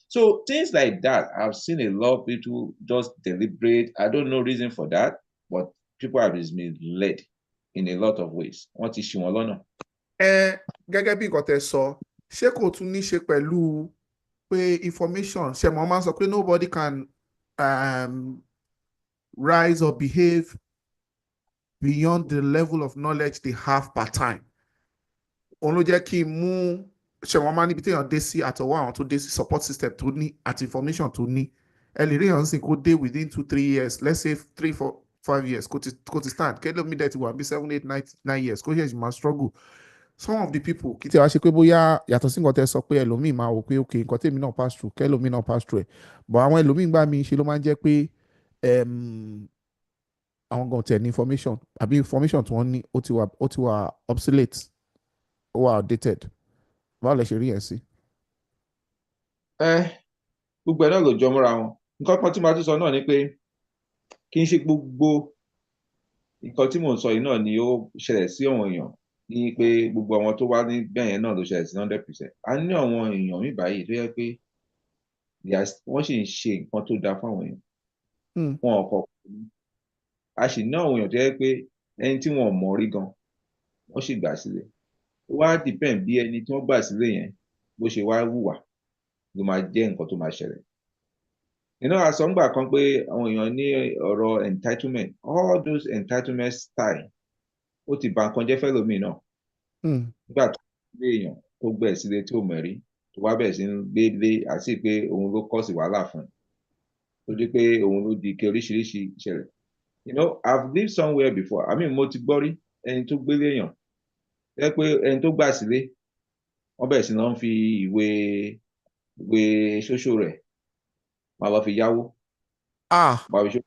So things like that, I've seen a lot of people just deliberate. I don't know reason for that, but people have been misled in a lot of ways. Wọ́n ti ṣì wọ́n lọ́nà. Gẹ́gẹ́ bí nǹkan tẹ́ sọ, ṣé kò tún ní ṣe pẹ̀lú pé information, ṣe mo máa ń sọ pé nobody can rise or behave beyond the level of knowledge they have per time. Òun ló jẹ́ kí n mú ṣe wọ́n máa níbi tí èèyàn dé sí àtọwọ́ àwọn tó dé sí support system tó ní àti information tó ní. Ẹ lè rí èèyàn sìn kó dé within 2-3 years, let's say 3-4-5 years kó ti stand. Kẹ́lẹ́ omi dẹ̀ ti wà bí 7-8-9 years kó ṣe máa struggle. Some of the people kì í ti wá ṣe pé bóyá yàtọ̀ sí nǹkan tẹ́ sọ pé ẹlòmíì máa wò pé okay nǹkan tèmi náà pass through kẹ́lòmíì náà pass through ẹ̀, but àwọn ẹlòmíì gbà mí ṣe ló máa ń jẹ́ pé àwọn gan tẹ̀ ní information àbí information tí wọ́n ní ó ti wà obsolete, ó wà outdated. Báwo lẹ ṣe rí ẹ̀ sí? Gbogbo ẹ̀ náà ló jọ mọ́ra wọn. Nǹkan kan tí màá tún sọ náà ni pé kì í ṣe gbogbo nǹkan tí mò ń sọ yìí náà ni ó ṣẹlẹ̀ sí àwọn èèyàn, ní pé gbogbo àwọn tó wá ní bẹ́ẹ̀ yẹn náà ló ṣẹlẹ̀ sí 100%. A ní àwọn èèyàn mi báyìí tó yẹ pé wọ́n sì ń ṣe nǹkan tó dáa fún àwọn èèyàn. Wọn ò kọ̀. A sì ní àwọn èèyàn tó yẹ pé ẹni tí wọn ò mọ̀ rí gan, wọ́n sì gbà sílẹ̀. Ó wá depend bí ẹni tí wọ́n gbà sílẹ̀ yẹn bó ṣe wá hùwà ló máa jẹ́ nǹkan tó máa ṣẹlẹ̀. Àsọ̀ǹgbà kan pé àwọn èèyàn ní ọ̀rọ̀ entitlement, all those entitlement style ó ti bà nǹkan jẹ́ fẹ́lòmíì náà. Nígbà tó gbé èèyàn tó gbẹ̀ sílé tí ò mẹ̀rí tó wá bẹ̀rẹ̀ sí ń gbé lé àti pé òun ló kọ́ sí wàhálà fún un, tó dé pé òun ló di ike oríṣiríṣi ìṣẹ̀lẹ̀. I've lived somewhere before. Mo ti gbọ́ rí ẹni tó gbélé èèyàn jẹ́ pé ẹni tó gbà sílé wọ́n bẹ̀rẹ̀ sí náà ń fi ìwé ìwé ṣoṣo rẹ̀ máa lọ fi yáwó. máa fi ṣó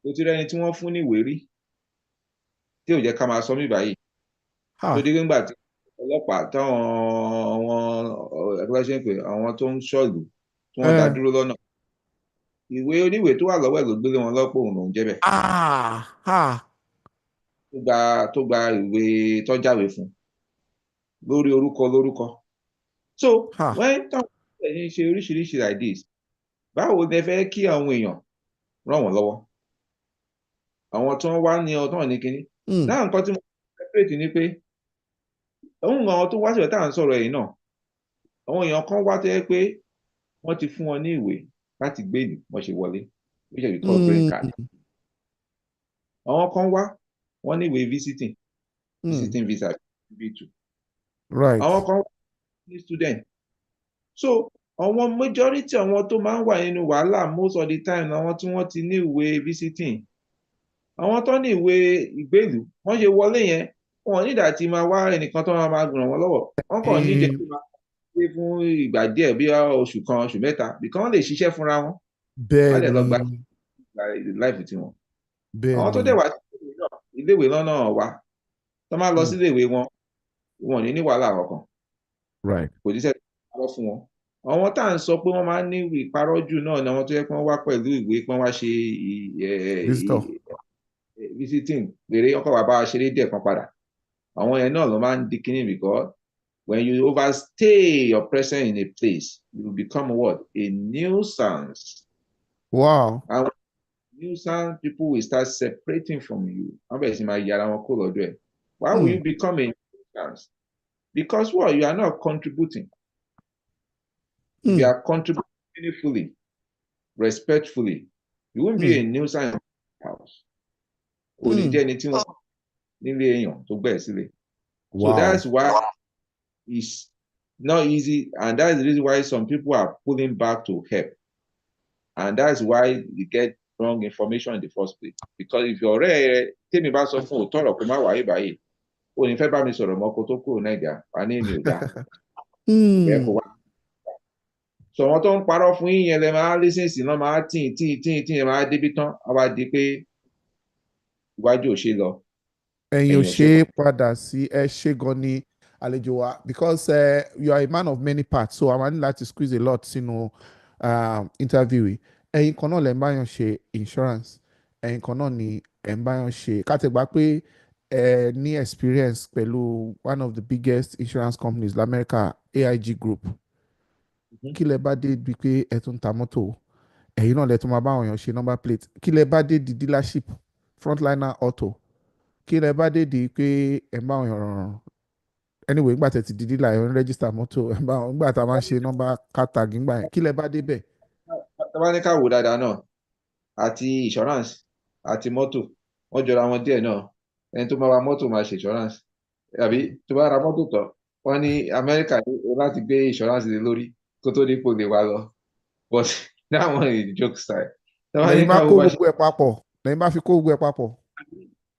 tó ti rẹ́ni tí wọ́n fún ní ìwé rí tí ò jẹ́ ká máa sọ mí báyìí tó dé nígbà tí ọlọ́pàá táwọn ẹgbẹ́ ṣe ń pè àwọn tó ń ṣọ́ọ̀lù tí wọ́n dá dúró lọ́nà ìwé oníwèé tó wà lọ́wọ́ ẹ̀ ló gbélé wọn lọ́pọ̀ òun lòún jẹ́ bẹ̀. tó gba ìwé tọ́jáwé fún lórí orúkọ. so when táwọn ẹ̀yin ṣe oríṣiríṣi like this báwo ni ẹ fẹ́ kí àwọn èèyàn ràn wọ́n lọ́wọ́ àwọn tó ń wá ní ọdún ní kínní náà nǹkan tí mo fẹ́ ni pé òun àwọn tó wá síbẹ̀ tá à ń sọ̀rọ̀ ẹ̀yìn náà àwọn èèyàn kan wá tó yẹ pé wọ́n ti fún wọn ní ìwé láti gbé ìlú wọ́n ṣe wọlé which is called green card. àwọn kan wá wọ́n ní ìwé visiting visa B2. àwọn kan wá ní student. so àwọn majority àwọn tó máa ń wà nínú wàhálà most of the time àwọn tí wọ́n ti ní ìwé visiting àwọn tó ní ìwé ìgbélú wọ́n ṣe wọlé yẹn wọn nígbà tí máa wá ẹnìkan tó máa ràn wọ́n lọ́wọ́ wọ́n kàn níjẹ́ tó máa ṣe fún ìgbà díẹ̀ bí oṣù kan oṣù mẹ́ta bìkan wọ́n lè ṣiṣẹ́ fúnra wọn wọ́n lè lọ gba láìfù tiwọn. àwọn tó dẹ̀ wá sí iléèwé lọ́nà wa tó máa lọ sí iléèwé wọn ní wàhálà kankan kò ní sẹ́ni parọ́ fún wọn. àwọn tá à ń sọ pé wọ́n máa ń ní ìparọ́ jù náà ni àwọn tó yẹ kí wọ́n wá pẹ̀lú ìwé pé wọ́n wá ṣe visiting lèrè ọkọ̀ bàbá ṣeré díẹ̀ kan padà àwọn yẹn náà ló máa ń di kíní because when you overstay your presence in a place you become what a nuisance. Wow. And nuisance people will start separating from you. wọ́n bẹ̀rẹ̀ sí máa yára wọn kó lọ́dọ̀ ẹ̀. Why will you become a nuisance? Because what you are not contributing. If you are contributing meaningfully, respectfully, you won't be a nuisance in your house. Kò ní jẹ́ ẹni tí wọ́n nílé èèyàn tó gbẹ̀ sílẹ̀. So that's why it's not easy, and that's the reason why some people are pulling back to help. And that's why you get wrong information in the first place. Because if your ọ̀rẹ́ tèmi bá sọ fún òótọ́ ọ̀rọ̀ pé má wáyé báyìí ó ní fẹ́ bá mi sọ̀rọ̀ mọ́ kó tó kúrò Nàìjíríà wà ní èmi ò dáa. So àwọn tó ń parọ́ fún yín yẹn lẹ máa lísìnsì náà máa tí yẹn máa débi tán á wá di pé iwájú ò ṣe lọ. ẹ̀yin ò ṣe padà sí ẹ ṣe gan ni àlejò wa because you are a man of many parts so I máa ní láti squeeze a lot sínú interview yìí. ẹ̀yin kan náà lẹ ń báyàn ṣe insurance ẹ̀yin kan náà ni ẹ̀ ń báyàn ṣe kátẹ́gbà pé ẹ ní experience pẹ̀lú one of the biggest insurance companies lamẹ́ríkà AIG Group. kí lẹ bá dé bíi pé ẹ tún ta mọ́tò ẹ̀yin náà lẹ tún máa bá àwọn èèyàn ṣe number plate kí lẹ bá dé di dealership frontliner auto kí lẹ bá dé di pé ẹ bá àwọn èèyàn anyway nígbà tẹ̀ ti di dealer ẹ̀ ń register mọ́tò nígbà tá a máa ń ṣe number car tag nígbà yẹn kí lẹ bá dé bẹ̀. tá bá ní ká wò dáadáa náà àti insurance àti mọ́tò wọ́n jọra wọn díẹ̀ náà ẹni tó máa ra mọ́tò máa ṣe insurance àbí tó bá ra mọ́tò tán wọ́n ní Amẹ́ríkà láti gbé insurance lé lórí kó tó dípò lè wá lọ but that one is joke style. lẹ́yìn bá kó gbogbo ẹ̀ papọ̀ lẹ́yìn bá fi kó gbogbo ẹ̀ papọ̀.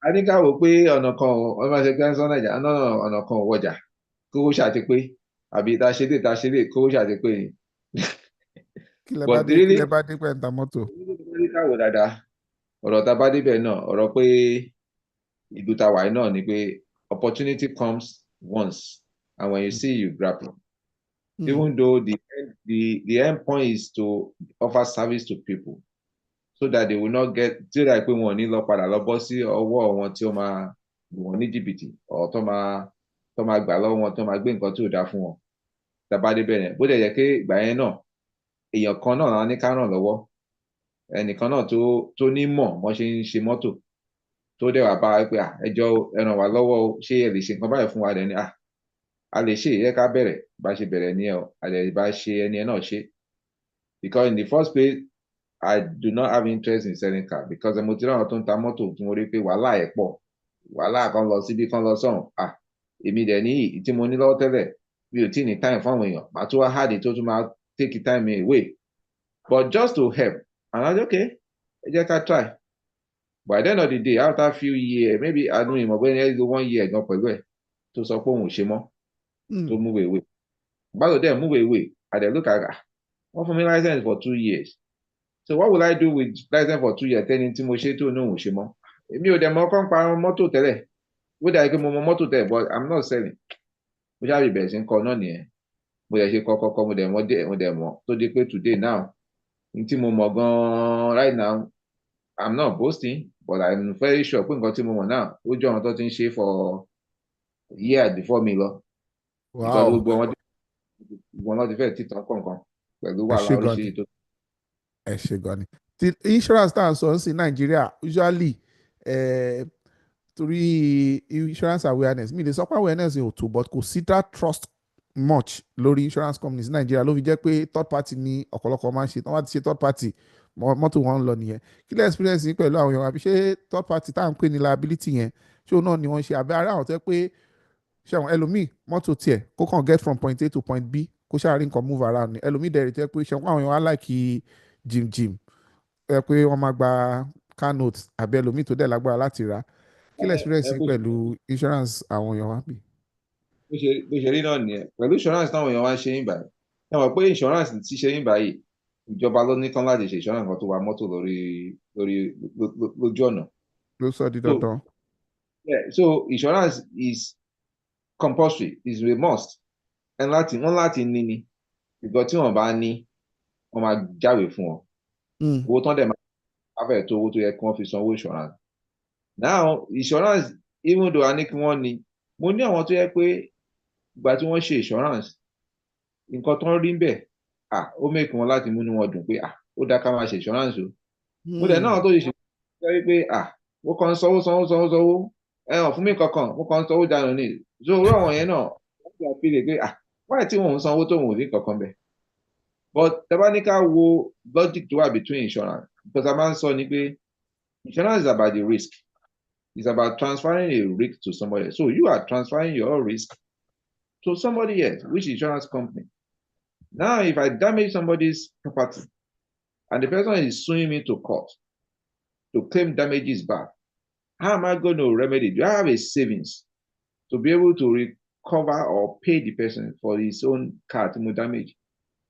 a ní ká wò pé ọ̀nà kan wọ́n máa ṣe gánṣọ́ Nàìjíríà náà ọ̀nà kan wọjà kówó ṣàti pé àbí tá a ṣe lè kówó ṣàti pé ni. kí lẹ bá dé pẹ̀ ń ta mọ́tò. ní ká wò dáadáa ọ̀rọ̀ tá a bá débẹ̀ náà ọ̀rọ̀ pé ìlú ta wà náà ni pé opportunity comes once and when you see you grab it. Even though the end point is to offer service to people so that they will not get tí ó dà pé wọn ò ní lọ padà lọ bọ́ sí ọwọ́ wọn tí ó máa lù wọ́n ní jìbìtì ọ̀ tó máa gbà lọ́wọ́ wọn tó máa gbé nǹkan tí ò dáa fún wọn tàbá débẹ̀ yẹn bó dẹ̀ yẹ pé ìgbà yẹn náà èèyàn kan náà ní ká ràn lọ́wọ́ ẹnìkan náà tó ní mọ̀ wọ́n ṣe ń ṣe mọ́tò tó dẹ̀ wá bá pé ẹjọ́ ẹ ràn wá lọ́wọ́ ṣé ẹ lè ṣe nǹkan báyìí fún wa dẹ̀ ni a lè ṣe ìyẹ́ ká bẹ̀rẹ̀ bá ṣe bẹ̀rẹ̀ ní ẹ̀ a lè bá ṣe ẹni ẹ náà ṣe because in the first place I do not have interest in selling car because mo ti rí àwọn tó ń ta mọ́tò tí mo rí pé wàhálà ẹ̀ pọ̀ wàhálà kan lọ síbi kan lọ sọ̀hún èmi dẹ̀ ní tí mo ní lọ́wọ́ tẹ́lẹ̀ mi ò tí ní time fún àwọn èèyàn màá tún wá hard tó tún máa take time away but just to help and I say okay ẹ jẹ́ ká try by the end of the day after few years maybe I don't know ìmọ̀ bẹ́ẹ̀ ni 1 year gan pẹ̀lú ẹ̀ tó sọ pé òun ò ṣe mọ́ tó move away báwo dẹ̀ move away I dey look at wọ́n fún mi license for 2 years. So what will I do with license for 2 years tẹ́ni tí mo ṣe tó ní òun ṣe mọ́? Èmi ò dẹ̀ mọ̀ kán pa mọ́tò tẹ́lẹ̀. Ó dàbí pé mo mọ mọ́tò tẹ́lẹ̀ but I'm not selling. Mo ṣáà rí bẹ̀rẹ̀ sí ń kọ náà nìyẹn. Mo dẹ̀ ṣe kọ́kọ́kọ́ mo dẹ̀ mọ̀ tó di pé today now n tí mo mọ̀ gan-an right now I'm not boasting but I'm very sure pé nǹkan tí mo mọ̀ now ó jọ àwọn tó ti ń ṣe for years before mi lọ. Because wow gbogbo wọn ti fẹ́ títàn kọ̀ọ̀kan pẹ̀lú ẹ wàhálà ṣe gan ni oríṣiríṣi tó. ẹ ṣe gan ni ti insurance tá à ń sọ ń sìn nàìjíríà usually torí insurance awareness mi lè sọ pé awareness yẹn ò tó but kò sí that trust much lórí insurance companies nàìjíríà ló fi jẹ́ pé third party ní ọ̀pọ̀lọpọ̀ máa ń ṣe tí wọ́n bá ti ṣe third party mọ́tò wọn ń lọ nìyẹn kí lè experience yín pẹ̀lú àwọn èèyàn àbí ṣé third party tá à ń pè ní liability yẹn ṣé òun náà ni wọ́n ṣe àbí ara àwọn tẹ́ pé ṣé àwọn ẹlòmíì mọ́tò tiẹ̀ kó kàn get from point A to point B kó ṣáà rí nǹkan move around ni ẹlòmíì dẹ̀rẹ̀ tẹ́ pé ṣé àwọn èèyàn wá láìkí jim ẹ pé wọ́n máa gba car note àbí ẹlòmíì tó dẹ̀ lágbára láti rà kí lè experience yín pẹ̀lú insurance àwọn èèyàn wá bì. Bó ṣe rí náà nìyẹn pẹ̀lú insurance táwọn èèyàn wá ń ṣe yín báyìí ẹ mọ̀ pé insurance ti ṣe yín báyìí ìjọba ló ní kán láti ṣe insurance kan tó wa mọ́tò lójú ọ̀nà. ló sọ di dandan. So insurance is compulsory is a must wọ́n láti ní ni ìgbà tí wọ́n bá ní wọ́n máa jáwé fún wọn owó tán dẹ̀ máa fẹ́ tó owó tó yẹ kí wọ́n fi sanwó insurance. Now insurance even though a ní kí wọ́n ní mo ní àwọn tó yẹ pé ìgbà tí wọ́n ṣe insurance nǹkan tó ń rí bẹ́ẹ̀ ó mẹ́kì wọn láti múnú wọn dùn pé ó dá ká máa ṣe insurance o. Mo dẹ̀ náà tó ṣe pé ó kàn ń sanwó ẹ̀hàn fún mi kankan ó kàn ń sanwó dànù ní so orú àwọn yẹn náà wọ́n ti àfihàn pé wáyé tí wọ́n ń sanwó tó wọn ò ní kankan bẹ́ẹ̀. But tabanika wo logic tó wà between insurance because a máa ń sọ ni pé insurance is about the risk. It's about transferring a risk to somebody else. So you are transferring your risk to somebody else, which insurance company. Now, if I damage somebody's property and the person is suing me to court to claim damages back, how am I going to remedy? Do I have a savings to be able to recover or pay the person for his own car to damage?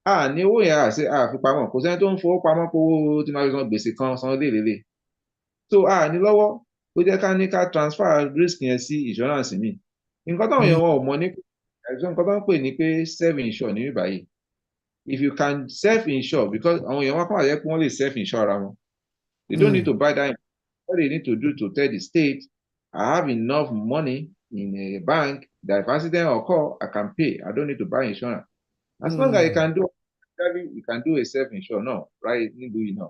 Ní owó yẹn àṣẹ àfipamọ́ kò sẹ́ni tó ń fowó pamọ́ kó owó tí máa fi san gbèsè kan san lélele. So ní lọ́wọ́ ó jẹ́ ká ní ká transfer risk yẹn sí insurance mi. Nǹkan táwọn èèyàn wọn ò mọ̀ ní nǹkan tó ń pè ní pé self-insure ní báyìí. If you can self-insure because àwọn èèyàn wọn kàn wáyé pé wọ́n lè self-insure ara wọn. They don't need to buy that. What they need to do to tell the state, I have enough money in a bank that if accident occur, I can pay. I don't need to buy insurance. As long as you can do a self-insure náà right nílùú yìí náà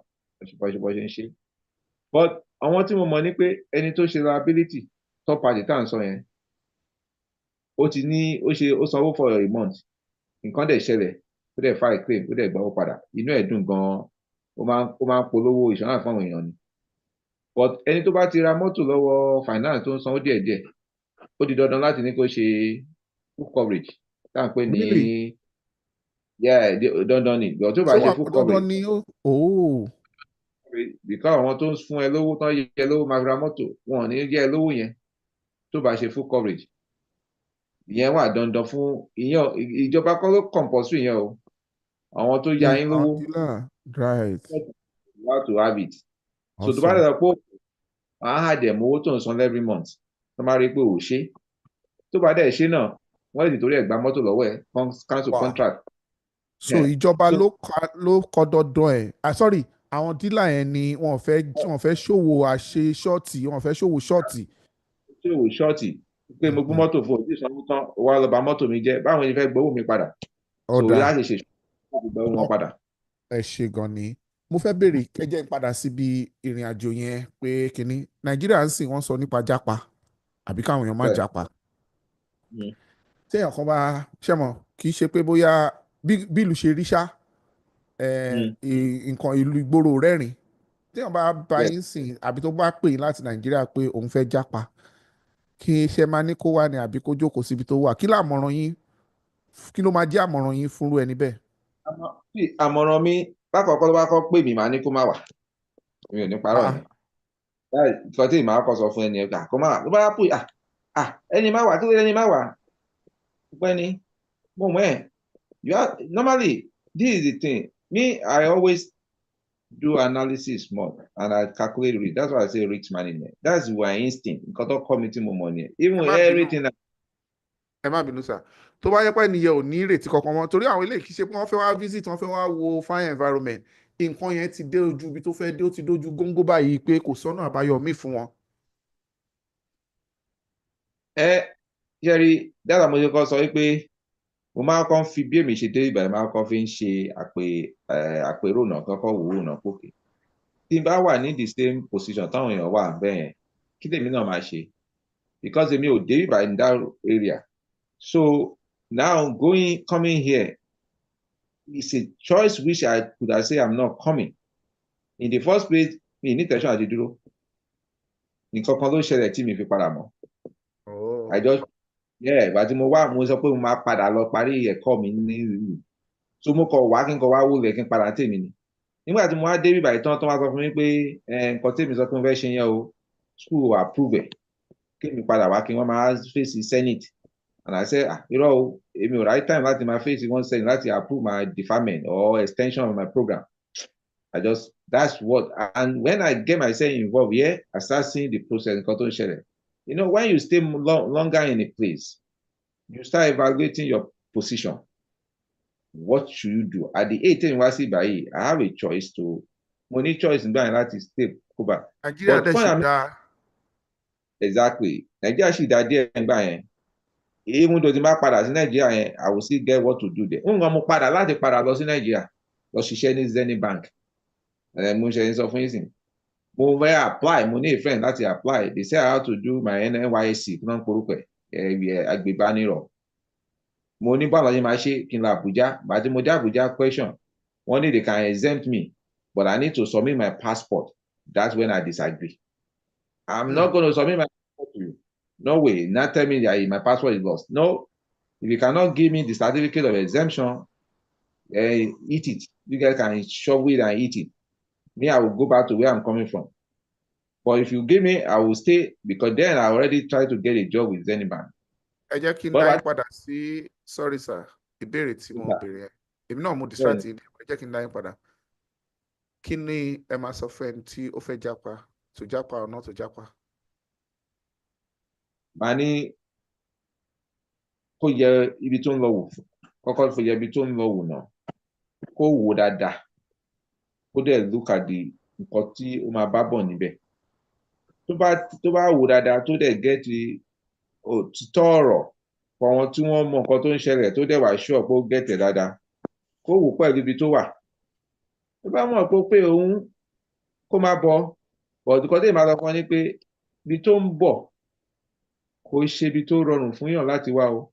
bó ṣe ń ṣe. But àwọn tí mo mọ̀ ní pé ẹni tó ṣe liability third party tá à ń sọ yẹn ó sanwó for a month nǹkan dẹ̀ ṣẹlẹ̀ ó dẹ̀ file claim ó dẹ̀ gbowó padà inú ẹ̀ dùn gan-an ó máa ń polówó insurance fún àwọn èèyàn ni. But ẹni tó bá ti ra mọ́tò lọ́wọ́ finance tó ń sanwó díẹ̀díẹ̀ ó di dandan láti ní kó ṣe full coverage tá à ń pè ní dandan ni ìgbà tó bá ṣe full coverage because àwọn tó ń fún ẹ lówó tán yẹ lówó máa ra mọ́tò wọn ò ní yẹ lówó yẹn tó bá ṣe full coverage ìyẹn wà dandan fún ìyẹn ìjọba kọ́ ló compulsory yẹn o àwọn tó ya yín lówó you have to have it. So tó bá dẹ̀ pé àá dẹ̀ mọ owó tó ń san every month tó máa rí pé ò ṣe tó bá dẹ̀ ṣe náà wọ́n lè ti torí ẹ̀ gba mọ́tò lọ́wọ́ ẹ̀ cancel contract. So ìjọba ló kọ dandan ẹ̀ sorry àwọn dílà yẹn ni wọ́n fẹ́ ṣòwò àṣe ṣọ́ọ̀tì wọ́n fẹ́ ṣòwò ṣọ́ọ̀tì. ṣòwò ṣọ́ọ̀tì pé mo gbé mọ́tò fún òjì sanwó tán wà lọ bà mọ́tò mi jẹ́ báwọn ni fẹ́ gbowó mi padà. ọ̀dà láti ṣe gbowó wọn padà. ẹ ṣe gan ni mo fẹ́ béèrè kẹjẹ́ ń padà síbi ìrìn àjò yẹn pé kínní nàìjíríà ń sìn wọ́n sọ nípa jápa àbí káwọn èèyàn má jápa. téèyàn kan bá ṣẹ̀mọ̀ kì í ṣe pé bóyá bí ìlú ṣe rí ṣá nǹkan ìlú ìgboro rẹ́rìn téèyàn bá yín sìn àbí tó bá pè yín láti nàìjíríà pé òun fẹ́ jápa kí iṣẹ́ máa ní kó wá ní àbí kó jókòó síbi tó wà kí lámọ̀ràn yín kí ló máa jẹ́ àmọ̀ràn yín fúnrú ẹni bẹ́ẹ̀. àmọ̀ràn mi lákọ̀ọ́kọ́ ló bá kọ́ pè mí màá ní kó má wà mi ò ní parọ́ yẹn nǹkan tí màá kọ́ sọ fún ẹni ẹgbà kó má wà ló bá pè ẹni má wà kí ló ẹni má wà pẹ́ ni mo mọ̀ ẹ́ Normally, this is the thing. Me, I always do analysis more and I calculate risk. That's why I say risk management. That's my instinct. Because of committing more money. Even ẹ má bínú everything. ẹ má bínú sà tó bá yẹ pé nìyẹn ò ní ìrètí kankan mọ́ torí àwọn eléyìí kì í ṣe pé wọ́n fẹ́ wá visit wọ́n fẹ́ wá wo fine environment nǹkan yẹn ti dé ojú ibi tó fẹ́ dé ó ti dójú góńgó báyìí pé kò sọ́nà àbáyọ míì fún wọn. Jerry, dára mo ṣe kọ́ sọ wípé mo máa kọ́ fi bí èmi ṣe dé ìbàdàn máa kọ́ fi ń ṣe àpérò náà kọ́kọ́ wò ó náà pókè. Tí n bá wà ní the same position táwọn èèyàn wà bẹ́ẹ̀ yẹn kí tèmi náà máa ṣe because èmi ò dé ìbàdàn in that area. So now coming here is a choice which I could have said I'm not coming. In the first place, mi ní tẹ̀sán àti dúró. Nǹkan kan ló ṣẹlẹ̀ tí mi fi padà mọ́. I just ìgbà tí mo wá mo sọ pé mo máa padà lọ parí ẹ̀kọ́ mi ní ìlú. So mo kọ̀ wá kí n kọ̀ wá wúlò kí n padà tèmi ni. Nígbà tí mo wá dé bíbà ìtàn tó wá sọ fún mi pé nǹkan tèmi sọ pé mo fẹ́ ṣe yẹn o school approve ẹ̀ kí mi padà wá kí wọ́n máa fèsì senate. And I said, irọ́ o, èmi ò right time láti máa face one senate láti approve my deferment or extension of my program. That's what, and when I get myself involved here, I start seeing the process. You know, when you stay longer in a place, you start evaluating your position. What should you do? At the 18 I have a choice to, money choice in going to stay over. Exactly. Nigeria should idea and buy. Even though the mark padà sí Nigeria, I will still get what to do there. Mo padà láti padà lọ sí Nigeria, lọ ṣiṣẹ́ ní Zenith Bank. Mo ṣe sọ fún yín mo fẹ́ apply, mo ní a friend láti apply. They say I have to do my NYSC, kí wọ́n porúkọ agbèbánirọ̀. Mo ní báwo ni màá ṣe kí n lọ Abuja. Bàtí mo dé Abuja question, wọ́n ní they can exempt me, but I need to submit my passport. That's when I disagree. I'm not going to submit my passport to you. No way. Not tell me that my passport is lost. No. If you cannot give me the certificate of exemption, eat it. You guys can shovel it and eat it. Me, I will go back to where I'm coming from. But if you give me, I will stay because then I already tried to get a job with Zenith Bank. Ẹ jẹ́ kí n dá yín padà sí sorry sir ìbéèrè tí mo béèrè yẹn èmi náà mo distract yín ẹ jẹ́ kí n dá yín padà kí ni ẹ máa sọ fún ẹni tí ó fẹ́ jápa to jápa or not to jápa. Màá ní kó yẹ ibi tó ń lọ wò kọ́kọ́ fò yẹ ibi tó ń lọ wò náà kó wò dáadáa kó dẹ̀ look at the nǹkan tí ó máa bá bọ̀ níbẹ̀ tó bá wò dáadáa tó dẹ̀ get òtítọ́ ọ̀rọ̀ fún àwọn tí wọ́n mọ nǹkan tó ń ṣẹlẹ̀ tó dẹ̀ wà sure pé ó get dáadáa kó wò pẹ̀lú ibi tó wà tó bá mọ̀ pé òun kó má bọ̀ but nǹkan tí èèmà lọ fún ni pé ibi tó ń bọ̀ kò ṣe ibi tó rọrùn fún yàn láti wá o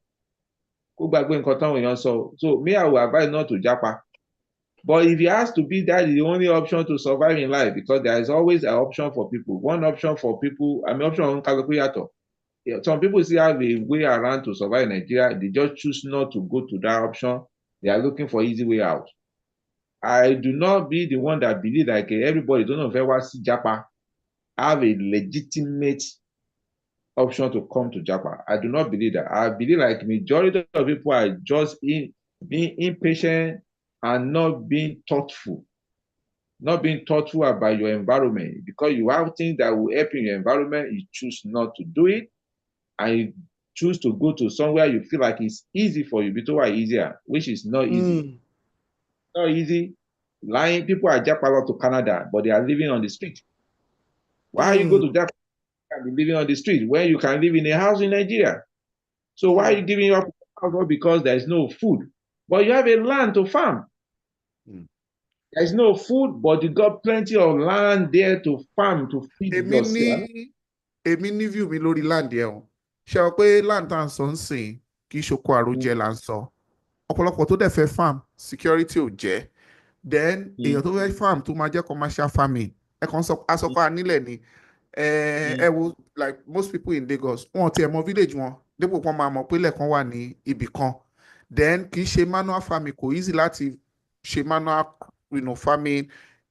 kó gbàgbé nǹkan táwọn èèyàn sọ so me I will advise not to japa but if it has to be that is the only option to survive in life because there is always an option for people one option for people option kálukú yàtọ̀ some people still have a way around to survive in Nigeria they just choose not to go to that option they are looking for easy way out I do not be the one that believe like everybody don't know if ever see japa have a legitimate option to come to Japa. I do not believe that. I believe like majority of people are just being impatient and not being thoughtful. Not being thoughtful about your environment. Because you have things that will help in your environment, you choose not to do it. And you choose to go to somewhere you feel like it's easy for you, but easier, which is not easy. Not easy. Lying, people are Japa to Canada, but they are living on the street. Why you go to Japa? Be living on the street where you can live in a house in Nigeria. So why are you giving up a house? Because there's no food. But you have a land to farm. There's no food, but you got plenty of land there to farm to feed yourself. Èmi ní view mi lórí land yẹn o. Ṣé o pé land tá à ń sọ ń sìn kì í ṣoko àròjẹ là ń sọ. Ọ̀pọ̀lọpọ̀ tó dẹ̀ fẹ́ farm security ò jẹ́. Then èèyàn tó fẹ́ farm tó máa jẹ́ commercial farming. Ẹ kàn sọ asọ́kọ̀ anílẹ̀ ni. Like most people in Lagos wọn ti ẹ mọ village wọn dípò wọn máa mọ̀ pé lẹ́ẹ̀kan wà ní ibì kan then kì í ṣe manual farming kò easy láti ṣe manual farming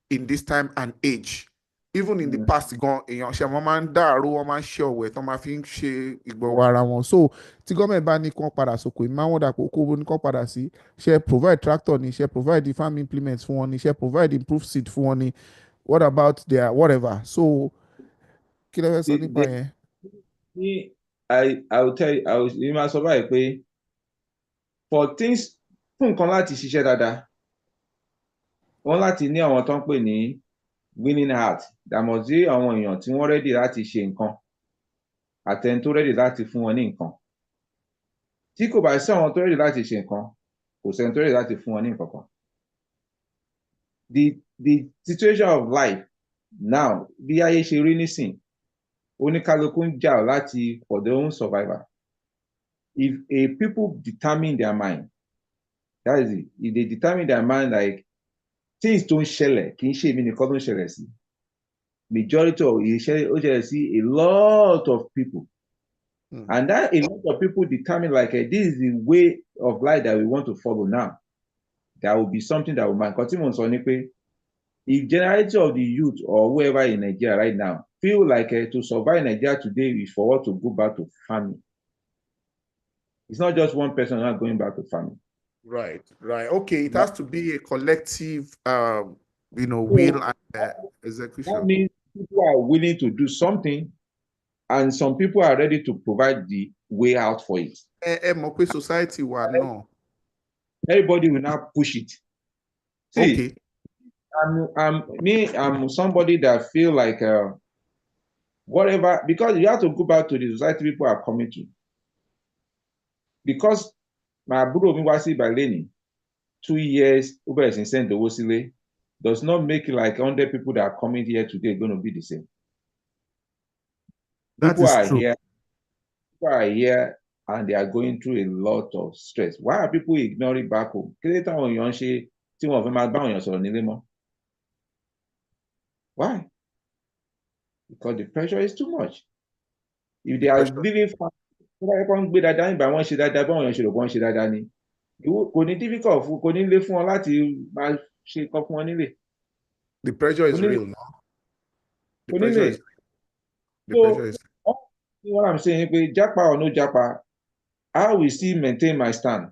in this time and age even in the past gan èèyàn ṣe wọn máa ń dàrú wọn máa ń ṣe ọ̀wẹ̀ tó máa fi ń ṣe ìgbọ̀nwọ́ ara wọn so tí gọ́ọ̀mẹ̀ntì bá ní kí wọ́n padà sóko ìmọ̀ àwọn dàpọ̀ kó ní kí wọ́n padà sí ṣe provide tractor ni ṣe provide the farm implements fún wọn ni ṣe provide improved seed fún wọn ni what about their whatever so kí lè fẹ́ sọ nípa yẹn. I will tell you I will máa sọ báyìí pé for things fún nǹkan láti ṣiṣẹ́ dáadáa wọ́n láti ní àwọn tó ń pè ní winning heart dàmọ̀ sí àwọn èèyàn tí wọ́n ready láti ṣe nǹkan àtẹni tó ready láti fún wọn ní nǹkan tí kò bá sí àwọn tó ready láti ṣe nǹkan kò sẹ́ni tó ready láti fún wọn ní nǹkan kan. The situation of life now bí ayé ṣe rí nísìn oníkálukú ń jà láti for their own survival. If a people determine their mind, that is it, if they determine their mind like things tó ń ṣẹlẹ̀ kì í ṣe èmi nìkan tó ń ṣẹlẹ̀ sí majority of ìṣẹ̀lẹ̀ ó ṣẹlẹ̀ sí a lot of people and that a lot of people determine like this is the way of life that we want to follow now. There will be something that will mind. Continue on ni pé if generality of the youth or whoever in Nigeria right now feel like to survive Nigeria today is for us to go back to farming. It's not just one person not going back to farming. Right. Okay, it has to be a collective, will and execution. That means people are willing to do something, and some people are ready to provide the way out for it. Society no. Everybody will now push it. See, okay. I'm somebody that feel like whatever, because you have to go back to the society people are coming to. Because my brother mi wá sí Ìbàlẹ̀ 2 years over in send owó sílé does not make it like 100 people that are coming here today going to be the same. That people is are true. People are here and they are going through a lot of stress. Why are people ignoring back home? Kí ló táwọn èèyàn ṣe tí wọ́n fẹ́ máa bá èèyàn sọ̀rọ̀ nílé mọ́? Why? Because the pressure is too much. If they are living fast, wọ́n gbé dáadáa nígbà wọ́n ṣe dáadáa báwọn èèyàn ṣe rò wọ́n ṣe dáadáa ni. Kò ní difficult kò ní lé fún wọn láti máa ṣe nǹkan fún wọn nílé. The pressure is real now. The pressure is what I'm saying is Japa or no Japa, I will still maintain my stand.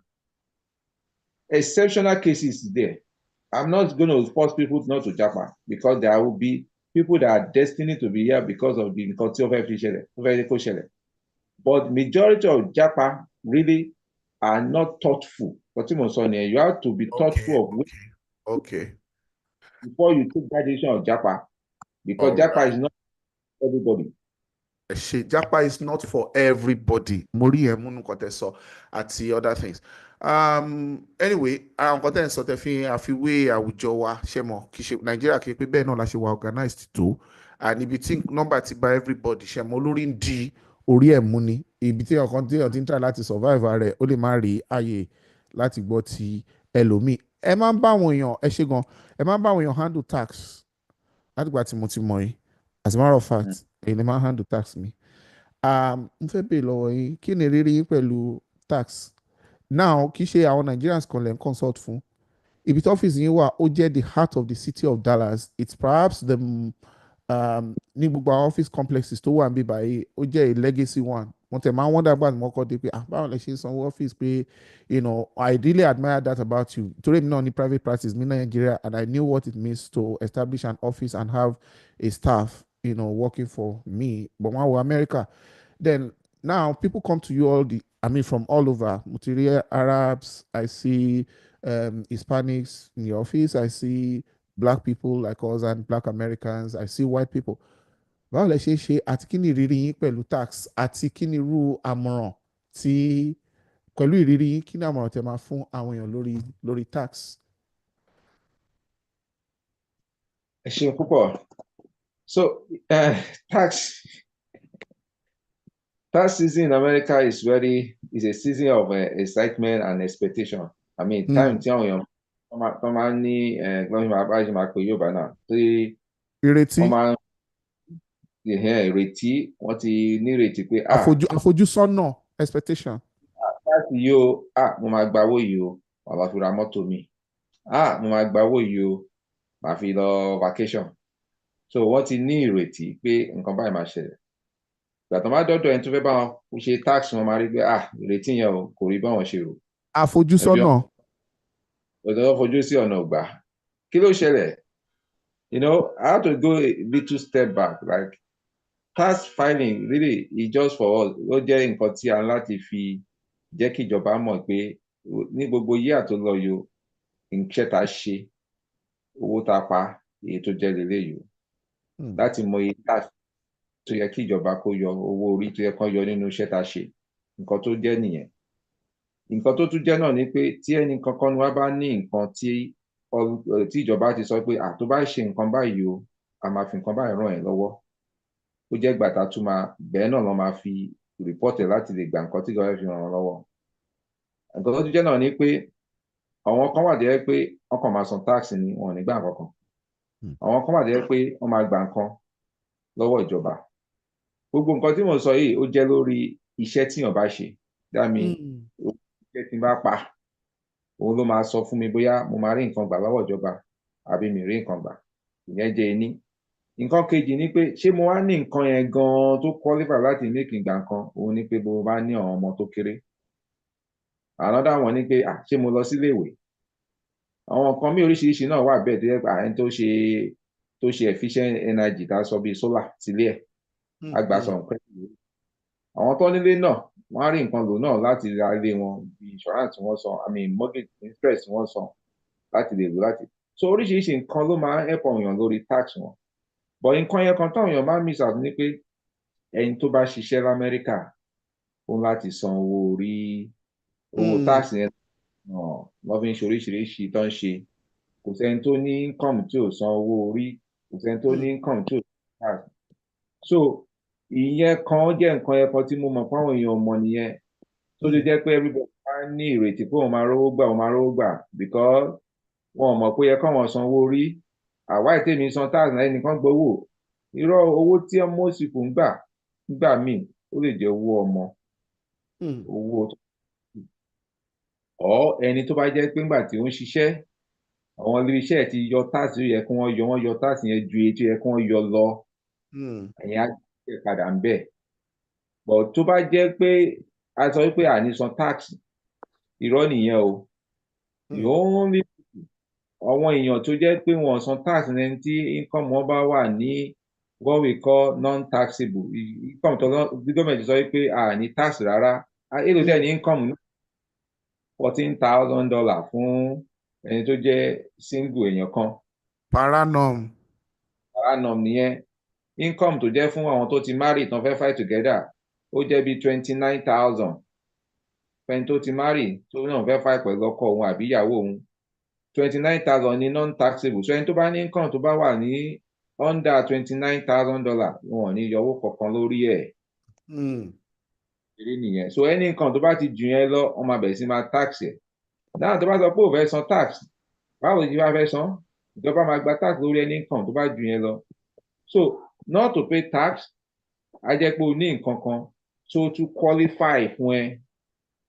Exceptional cases there. I'm not going to force people not to Japa because there will be people that are destined to be here because of the culture of every. But majority of Japa really are not thoughtful. You have to be thoughtful of before you take that decision of Japa, because Japa is not for everybody. Japa is not for everybody. Mori emunu koteso àti other things. Anyway, àwọn kote sọ tẹ́ fi àfiwé àwùjọ wa ṣe mọ̀ kì ṣe Nigeria kì pé bẹ́ẹ̀ náà la ṣe wà organized tó and ibi tí number ti bá everybody ṣe mọ̀ lórí ń di orí ẹ̀ mú ni ibi tí ọ̀kan tí ọ̀tí ń try láti survive rẹ̀ ó lè má rí ààyè láti gbọ́ ti ẹlòmíì. Ẹ máa ń bá àwọn èèyàn ẹ ṣe gan ẹ máa ń bá àwọn èèyàn handle tax látìgbà tí mo ti mọ̀ yìí as a matter of fact èyí ni máa ń handle tax mi. Mo fẹ́ bèèrè lọ́wọ́ yín kí ni rírí yín pẹ̀lú tax now kì í ṣe àwọn Nigerians kan lè ń consult fún ibi tí ọ́fíìsì yín wà ó jẹ́ the heart of the city of Dallas. It's perhaps the ní gbogbo àwọn office complexes tó wà níbí báyìí ó jẹ́ a legacy one. Wọ́n tẹ̀ máa ń wọ́n dàgbà ní wọ́n kọ́ dé pé báwo lè ṣe sanwó office pé I really admire that about you. Torí èmi náà ní private practice ní Nigeria and I knew what it means to establish an office and have a staff working for me. But when we're America, then now people come to you from all over. Material Arabs, I see Hispanics in the office, I see Black people like us and Black Americans, I see white people. Báwo lẹ ṣe ṣe àti kí ni ìrírí yín pẹ̀lú tax àti kí ni irú àmọ̀ràn tí pẹ̀lú ìrírí yín kí ni àmọ̀ràn tẹ́ máa fún àwọn èèyàn lórí tax? Ẹ ṣé púpọ̀. So tax season in America is a season of excitement and expectation. I mean, time tí àwọn èèyàn wọ́n máa ń ní gbọ́n máa pè Yorùbá náà tí ìrètí wọ́n máa ń ìrètí wọ́n ti ní ìrètí pé àfojúsọ́nà expectation. Láti yóò mo máa gba owó yìí o màá fi ra mọ́tò mi mo máa gba owó yìí o màá fi lọ vacation. so wọ́n ti ní ìrètí pé nǹkan báyìí máa ṣẹlẹ̀. Ìgbà tó máa dọ́dọ̀ ẹni tó fẹ́ bá wọn ṣe tax, wọn máa rí pé ìrètí yẹn o kò rí báwọn ṣe rò. àfojúsọ́nà. ọ̀dọ̀ wọn fojú sí ọ̀nà ògbà. Kí ló ṣẹlẹ̀? I have to go a little step back. Like, tax filing really is just for us. Ó jẹ́ nǹkan tí a ń láti fi jẹ́ kí ìjọba mọ̀ pé ní gbogbo yíyà tó lọ yo iṣẹ́ tá a ṣe, owó tá a pa, èyí tó jẹ́ lélẹ́yìí o. Láti mọ iye tax tó yẹ kí ìjọba kó yọ, owó orí tó yẹ kó yọ nínú iṣẹ́ tá a ṣe, nǹkan tó jẹ́ nìyẹn. Nǹkan tó tún jẹ́ náà ni pé tí ẹnì kankan ni wá bá ní nǹkan tí ìjọba ti sọ pé tó bá ṣe nǹkan báyìí o, a máa fi nǹkan báyìí ràn ẹ́ lọ́wọ́, ó jẹ́ gbàtà tún máa bẹ́ẹ̀ náà lọ́ máa fi rìpọ́tẹ̀ láti lè gba nǹkan tí ìjọba fi ràn án lọ́wọ́. Nǹkan tó tún jẹ́ náà ni pé àwọn kan wà jẹ́ pé wọ́n kàn máa san tax ni wọn ò ní gbà kankan. Àwọn kan wà jẹ́ pé wọ́n máa gba nǹkan lọ́wọ́ ìjọba. Gbogbo nǹkan tí mo sọ yìí ó jẹ́ lórí iṣẹ́ tíyàn bá ṣe. Dámi iṣẹ́ tí n bá pa, òun ló máa sọ fún mi bóyá mo máa rí nǹkan gbà lọ́wọ́ ìjọba àbí mi rí nǹkan gbà. Ìyẹn jẹ́ ení. Nǹkan kejì ni pé ṣé mo wá ní nǹkan yẹn gan-an tó qualify láti ní kí n gbà nǹkan? Òun ni pé bó bá ní àwọn ọmọ tó kéré. Another one ni pé ṣé mo lọ sílé ìwé? Àwọn nǹkan mí oríṣiríṣi náà wà bẹ́ẹ̀ tó yẹ pé ẹni tó ṣe efficient energy tá a sọ bíi solar sílé ẹ̀ àgbà sọ̀rọ̀ pẹ́. Àwọn tó nílé náà wọ́n á rí nǹkan lò náà láti ra ilé wọn, bí insurance wọ́n san, mortgage interest wọ́n san láti lè lò láti. So oríṣiríṣi nǹkan ló máa ń help èèyàn lórí tax wọn. But nǹkan yẹn kan táwọn èèyàn máa ń miss out ni pé ẹni tó bá ṣiṣẹ́ l'Amẹ́ríkà ó láti san owó orí, owó tax yẹn wọ́n fi ń ṣe oríṣiríṣi tó ń ṣe. Kò sẹ́ni tó ní income tí ò san owó orí, kò sẹ́ni tó ní income tí ò san tax. So ìyẹn kan jẹ́ nǹkan yẹn kan tí mo mọ̀ fáwọn èèyàn mọ̀ nìyẹn, tó lè jẹ́ pé everybody máa ń ní ìrètí pé òun máa rówó gbà, because wọn ò mọ̀ pé yẹ káwọn san owó orí. Àwa ìtèmi san tax náà ẹnìkan gbowó. Irọ́ owó tí most people ń gbà míì ó lè jẹ́ owó ọmọ, owó ẹni tó bá jẹ́ pé ńgbà tí ó ń ṣiṣẹ́, àwọn ilé iṣẹ́ ti yọ tax tó yẹ kí wọ́n yọ tax yẹn ju èyí tó yẹ kí wọ́n yọ lọ. Ẹ̀yin á jẹ́ padà ń bẹ̀. But tó bá jẹ́ pé a sọ pé àní san tax, irọ́ nìyẹn o. Àwọn èèyàn tó jẹ́ pé wọ́n san tax ní tí income wọn bá wà ní what we call non-taxable income tó gọ́ọ̀mẹ̀ntì sọ pé àní tax rárá. Èlò tẹ̀ ní income náà $14,000 fún ẹni tó jẹ́ single èèyàn kan. Per annum nìyẹn. Income tó jẹ́ fún àwọn tó ti marry tán fẹ́ fight together ó jẹ́ bí 29,000. Fẹ́ni tó ti marry tó náà fẹ́ fight pẹ̀lú ọkọ òun àbí ìyàwó òun, 29,000 ní non-taxable. So ẹni tó bá ní income tó bá wà ní under $29,000 wọn ò ní yọ owó kankan lórí ẹ̀. Nìyẹn. So any income tó bá ti jù yẹn lọ wọ́n máa bẹ̀rẹ̀ sí máa tax ẹ̀. Náà tó bá sọ pé ò fẹ́ san tax, báwo ni wàá fẹ́ san? Ìjọba máa gba tax lórí any income tó bá jù yẹn lọ. So not to pay tax á jẹ́ pé o ní nǹkan kan tó tún qualify fún ẹ,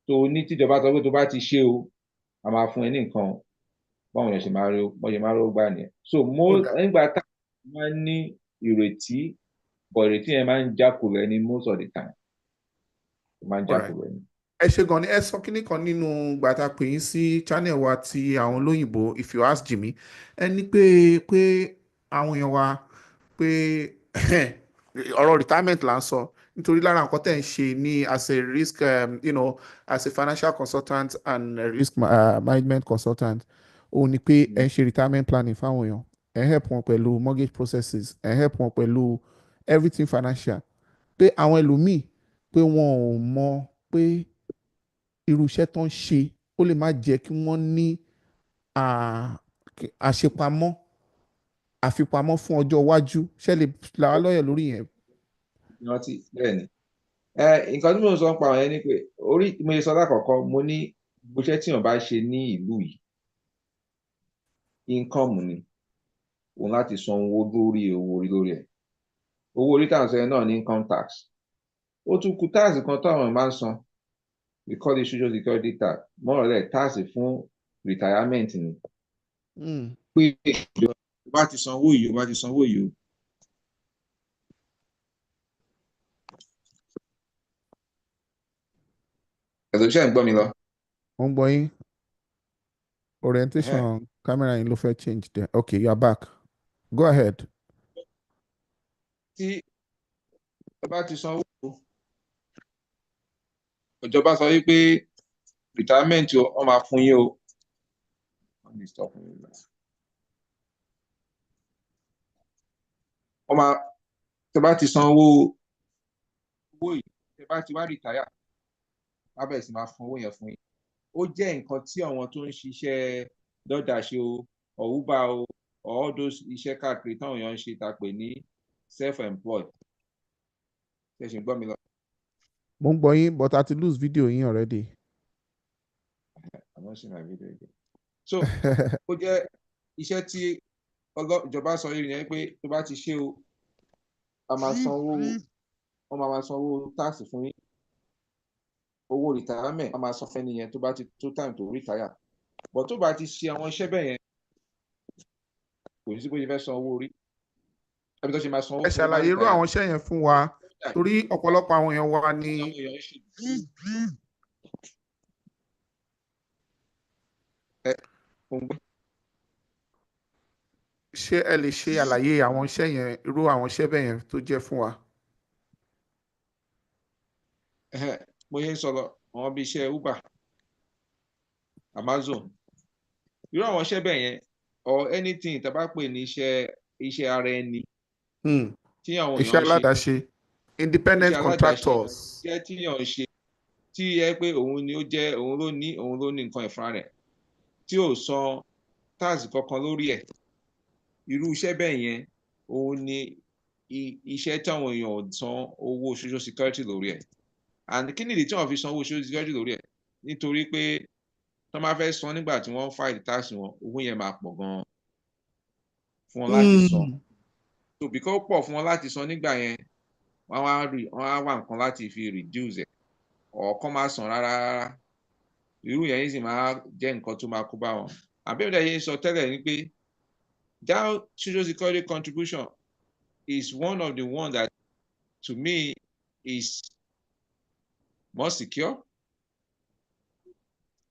tó ní tíjọba sọ pé tó bá ti ṣe o a máa fún ẹ ní nǹkan. Báwọn yẹn ṣe máa rí gbà nìyẹn. So nígbà tax máa ń ní ìrètí, but ìrètí yẹn máa ń jákulẹ̀ ní most of the time. Ẹ ṣe gan ni ẹ sọ kíní kan nínú gbàtà pè yín sí channel wa ti àwọn olóyìnbó If You Ask Jimmy, ẹ ní pé àwọn èèyàn wa pé ọ̀rọ̀ retirement là ń sọ nítorí lára nǹkan tẹ̀ ń ṣe ní as a risk as a financial consultant and a risk management consultant, òun ni pé ẹ ń ṣe retirement planning fáwọn èèyàn, ẹ help wọn pẹ̀lú mortgage processes, ẹ help wọn pẹ̀lú everything financial. Pé àwọn ẹlòmíì pé wọn ò mọ̀ pé irú iṣẹ́ tó ń ṣe ó lè má jẹ́ kí wọ́n ní àfipamọ́ fún ọjọ́ iwájú. Ṣé lè là wá lọ́yẹ̀ lórí yẹn? Bẹ́ẹ̀ ni. Nǹkan tí mo sọ pa àwọn ẹni pé mo sọ lákọ̀ọ́kọ́, mo ní gbogbo iṣẹ́ tí wọ́n bá ṣe ní ìlú yìí income ni, òun láti san owó lórí ẹ̀. Owó orí táwọn sọ yẹn náà ní income tax. Ó tún kù tax kan táwọn máa ń san, we call it social security tax, more or less tax fún retirement ni. Pé ìjọba bá ti sanwó yìí ẹ̀sọ́ iṣẹ́ ń gbọ́ mi lọ. Mo ń gbọ́ yín. Ẹ̀hẹ́n. Orientation camera yín ló fẹ́ change there. Okay, you are back. Go ahead. Tí ẹ bá ti sanwó, ìjọba sọ wípé retirement wọ́n máa fún yín o. Wọ́n máa, tẹ bá ti san owó yìí, tẹ bá ti wá retire, wọ́n á bẹ̀rẹ̀ sí máa fún owó yẹn fún yín. Ó jẹ́ nǹkan tí àwọn tó ń ṣiṣẹ́ DoorDash o Uber o all those iṣẹ́ káàkiri táwọn èèyàn ń ṣe ta pè ní self-employed. Ṣé ṣe ń gbọ́ mi lọ? Mo ń gbọ́ yín, but I ti lose video yín already. I'm not seeing my video again. So ó jẹ́ iṣẹ́ tí ìjọba sọ yìí yẹn pé tó bá ti ṣe o, a máa san owó, wọ́n máa san owó táàsì fún yín. Owó retirement a máa san fẹ́ni yẹn tó bá ti tó time to retire. But tó bá ti ṣe àwọn iṣẹ́ bẹ́ẹ̀ yẹn, kò ní sí bó ṣe fẹ́ san owó orí. Ẹbí tó ṣe máa san owó. Ẹ ṣàlàyé irú àwọn iṣẹ́ yẹn fún wa, torí ọ̀pọ̀lọpọ̀ àwọn èèyàn wa ni. Ṣé ẹ lè ṣe àlàyé àwọn iṣẹ́ yẹn, irú àwọn iṣẹ́ bẹ́ẹ̀ yẹn tó jẹ́ fún wa? Mo yẹn sọ̀rọ̀ àwọn bíi iṣẹ́ Uber, Amazon, irú àwọn iṣẹ́ bẹ́ẹ̀ yẹn or anything tá a bá pè ní iṣẹ́ ara ẹni tí àwọn èèyàn ń ṣe. Iṣẹ́ aládàáṣe, independent contractors. Iṣẹ́ tí èèyàn ń ṣe tí yẹ pé òun ló ní nǹkan ìfúnra rẹ̀ tí ò san táàsì kankan lórí ẹ̀. Irú iṣẹ́ bẹ́ẹ̀ yẹn òun ni iṣẹ́ táwọn èèyàn ò san owó social security lórí ẹ̀. And kí nìdí tí wọ́n fi san owó social security lórí ẹ̀? Nítorí pé tí wọ́n bá fẹ́ san nígbà tí wọ́n file tax wọn, owó yẹn máa pọ̀ gan-an fún wọn láti san. So because ó pọ̀ fún wọn láti san nígbà yẹn, wọ́n á wá nǹkan láti fi reduce ẹ̀ ọ̀kan máa san rárá. Irú yẹn sì máa jẹ́ nǹkan tó máa kó bá wọn. Àbẹ́wò yẹn sọ tẹ́lẹ̀ ni pé that social security contribution is one of the ones that to me is more secure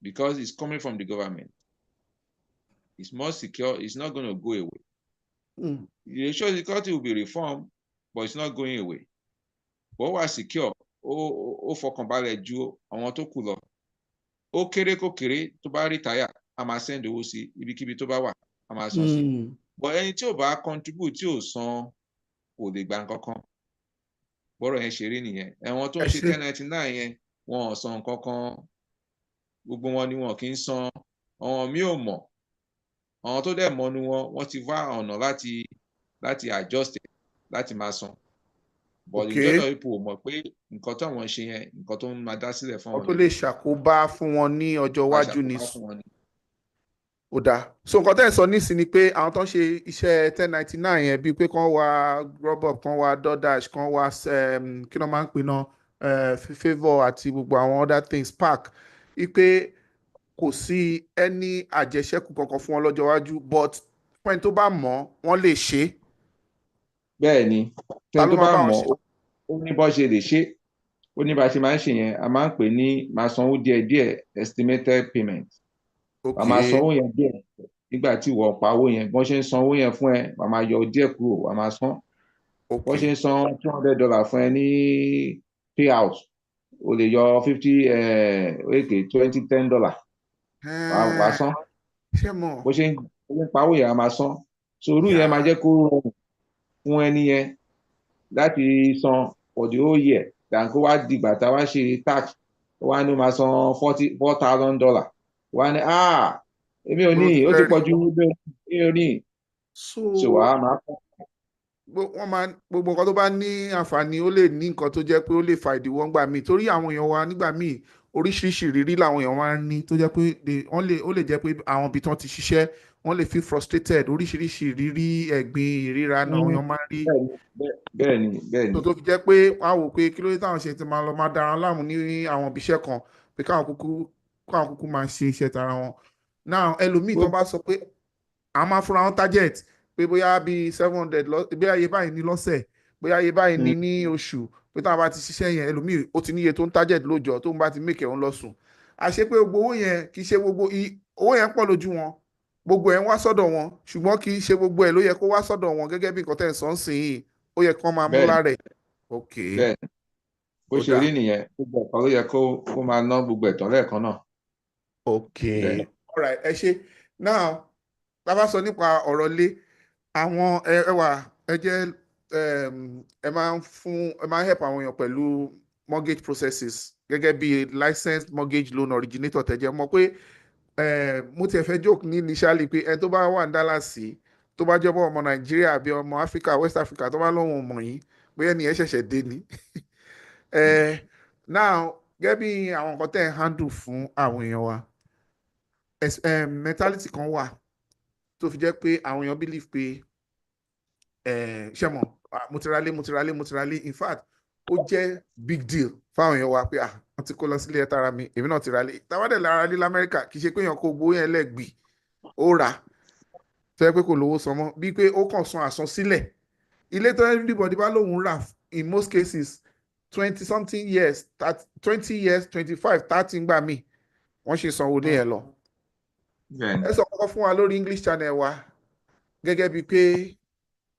because it's coming from the government. It's more secure. It's not going to go away. The social security will be reformed, but it's not going away. But what's secure? Ó fọkànbalẹ̀ ju àwọn tó kù lọ. Ó kéré kó kéré tó bá retire, a máa send owó sí ibikíbi tó bá wà, a máa san sí. But ẹni tí ò bá contribute tí ò san kò lè gba nǹkan kan. Bọ́rọ̀ yẹn ṣe rí nìyẹn. Ẹ̀wọ̀n tó ń ṣe 1099 yẹn, wọn ò san nǹkan kan. Gbogbo wọn ni wọn kì í san. Àwọn míì ò mọ̀. Àwọn tó dẹ̀ mọ̀ nu wọn, wọ́n ti wá ọ̀nà láti adjust láti máa san. But ìjọba ipò mọ̀ pé nǹkan tó àwọn ṣe yẹn, nǹkan tó ń máa dá sílẹ̀ fún wọn. Tó lè ṣàkóbá fún wọn ní ọjọ́ iwájú ni. Ó dáa. So nǹkan tẹ́ ẹ̀ sọ nísìn ni pé àwọn tó ń ṣe iṣẹ́ 1099 yẹn bíi pé kán wá Grubhub, kán wá DoorDash, kán wá kí ló máa ń pè náà Favour àti gbogbo àwọn other things Spark, wípé kò sí ẹni àjẹṣẹ́kù kankan fún wọn lọ́jọ́ iwájú, but fún ẹni tó bá mọ̀ wọ́n lè ṣe. Bẹ́ẹ̀ ni fún ẹni tó bá mọ̀ ó ní bó ṣe lè ṣe, ó ní bá ṣe máa ń ṣe yẹn, a máa ń pè ní máa sanwó díẹ̀díẹ̀ estimated payment. Wàá máa sanwó yẹn díẹ̀ nígbà tí wọ́n pa owó yẹn, bọ́n ṣe ń sanwó yẹn fún ẹ, wàá máa yọ díẹ̀ kúrò, wàá máa san. Bọ́n ṣe ń san $200 fún ẹ ní payout, o lè yọ $20 wàá san. Bó ṣe ń pa owó yẹn, wàá máa san. So irú yẹn máa jẹ́ kó rọrùn fún ẹni yẹn láti san for the whole year. Dànkó wá dìgbà tá a wá ṣe tax, wá ní máa san $4,000. Wá ní èmi ò ní, ó ti pọ̀ ju èmi ò ní. So wàá máa kọ́. Gbogbo nǹkan tó bá ní àǹfààní ó lè ní nǹkan tó jẹ́ pé ó lè fa ìdíwọ́ ńgbà míì, torí àwọn èèyàn wa nígbà míì oríṣiríṣi ìrírí làwọn èèyàn máa ń ní tó jẹ́ pé ó lè jẹ́ pé àwọn ibi tí wọ́n ti ṣiṣẹ́ wọ́n lè feel frustrated, oríṣiríṣi ìrírí ẹ̀gbin ìríra náà àwọn èèyàn máa ń rí. Bẹ́ẹ̀ni. tó fi jẹ́ pé wọ́n á wò pé kí ló dé táwọn ṣe ti máa lọ máa dára láàmú ní àwọn ibiṣẹ́ kan pé káwọn kúkú máa ṣe iṣẹ́ tara wọn. Now ẹlòmíì tó bá sọ pé àwọn máa fúnra wọn target pé bóyá bíi 700 bóyá iye báyìí ní lọ́sẹ̀, bóyá iye báyìí ní oṣù, pé táwọn bá ti ṣiṣẹ́ yẹn ẹlòmíì ó ti níye tó ń target lóòjọ́ tó ń bá ti make òun lọ sùn àṣé pé gbogbo owó yẹn kì í ṣe gbogbo owó yẹn pọ̀ lójú wọn gbogbo ẹ̀ ń wá sọ́dọ̀ wọn ṣùgbọ́n kì í ṣe gbogbo ẹ̀ ló yẹ kó wá sọ́dọ̀ wọn gẹ́gẹ́ bí nǹkan tẹ̀ ń sọ ń sìn yìí ó yẹ kó máa mú bẹ́ẹ̀ lára ẹ̀ ok bẹ́ẹ̀ bó ó ṣe dáa rí nìyẹn gbogbo ẹ̀kọ́ ló yẹ kó máa ná gbogbo ẹ̀tọ́ lẹ́ẹ̀kan náà. ok bẹ́ẹ̀ alright ẹ ṣe now tá a bá sọ nípa ọ̀rọ̀ lé àwọn ẹwà ẹ jẹ́ ẹ máa ń help àwọn èèyàn pẹ̀lú mortgage processes gẹ́gẹ́ bí licensed mortgage loan originator tẹ̀jẹ̀ mọ̀ pé mo tiẹ̀ fẹ́ joke ní initially pé ẹ tó bá wà ní Dallas sí tó bá jẹ́ bọ́ ọmọ Nàìjíríà àbí ọmọ Africa West Africa tó bá lóun mọ̀ yín bóyá ẹnìyẹn ṣẹ̀ṣẹ̀ dé ni now gẹ́gẹ́ bí àwọn nǹkan tẹ̀ ń handle fún àwọn èèyàn wa mentality kan wà tó fi jẹ́ pé àwọn èèyàn believe pé ṣé mọ̀ mo ti ra lé in fact ó jẹ́ big deal fáwọn èèyàn wa pé wọ́n ti kó lọ sílé ẹ̀ta ara mi èmi náà ti ra lé táwádẹ̀ lára lé lamẹ́ríkà kì í ṣe pé èèyàn kó gbowó yẹn lẹ́gbì ó rà tó yẹ pé kò lówó san mọ́ bíi pé ó kàn san àsansílẹ̀ ilé tó everybody bá lóun rà in most cases 20 something years 20 years 25 30 ngbà míì wọ́n ṣe sanwó lé yẹn lọ ẹ sọ kọ́kọ́ fún wa lórí English channel wa gẹ́gẹ́ bíi pé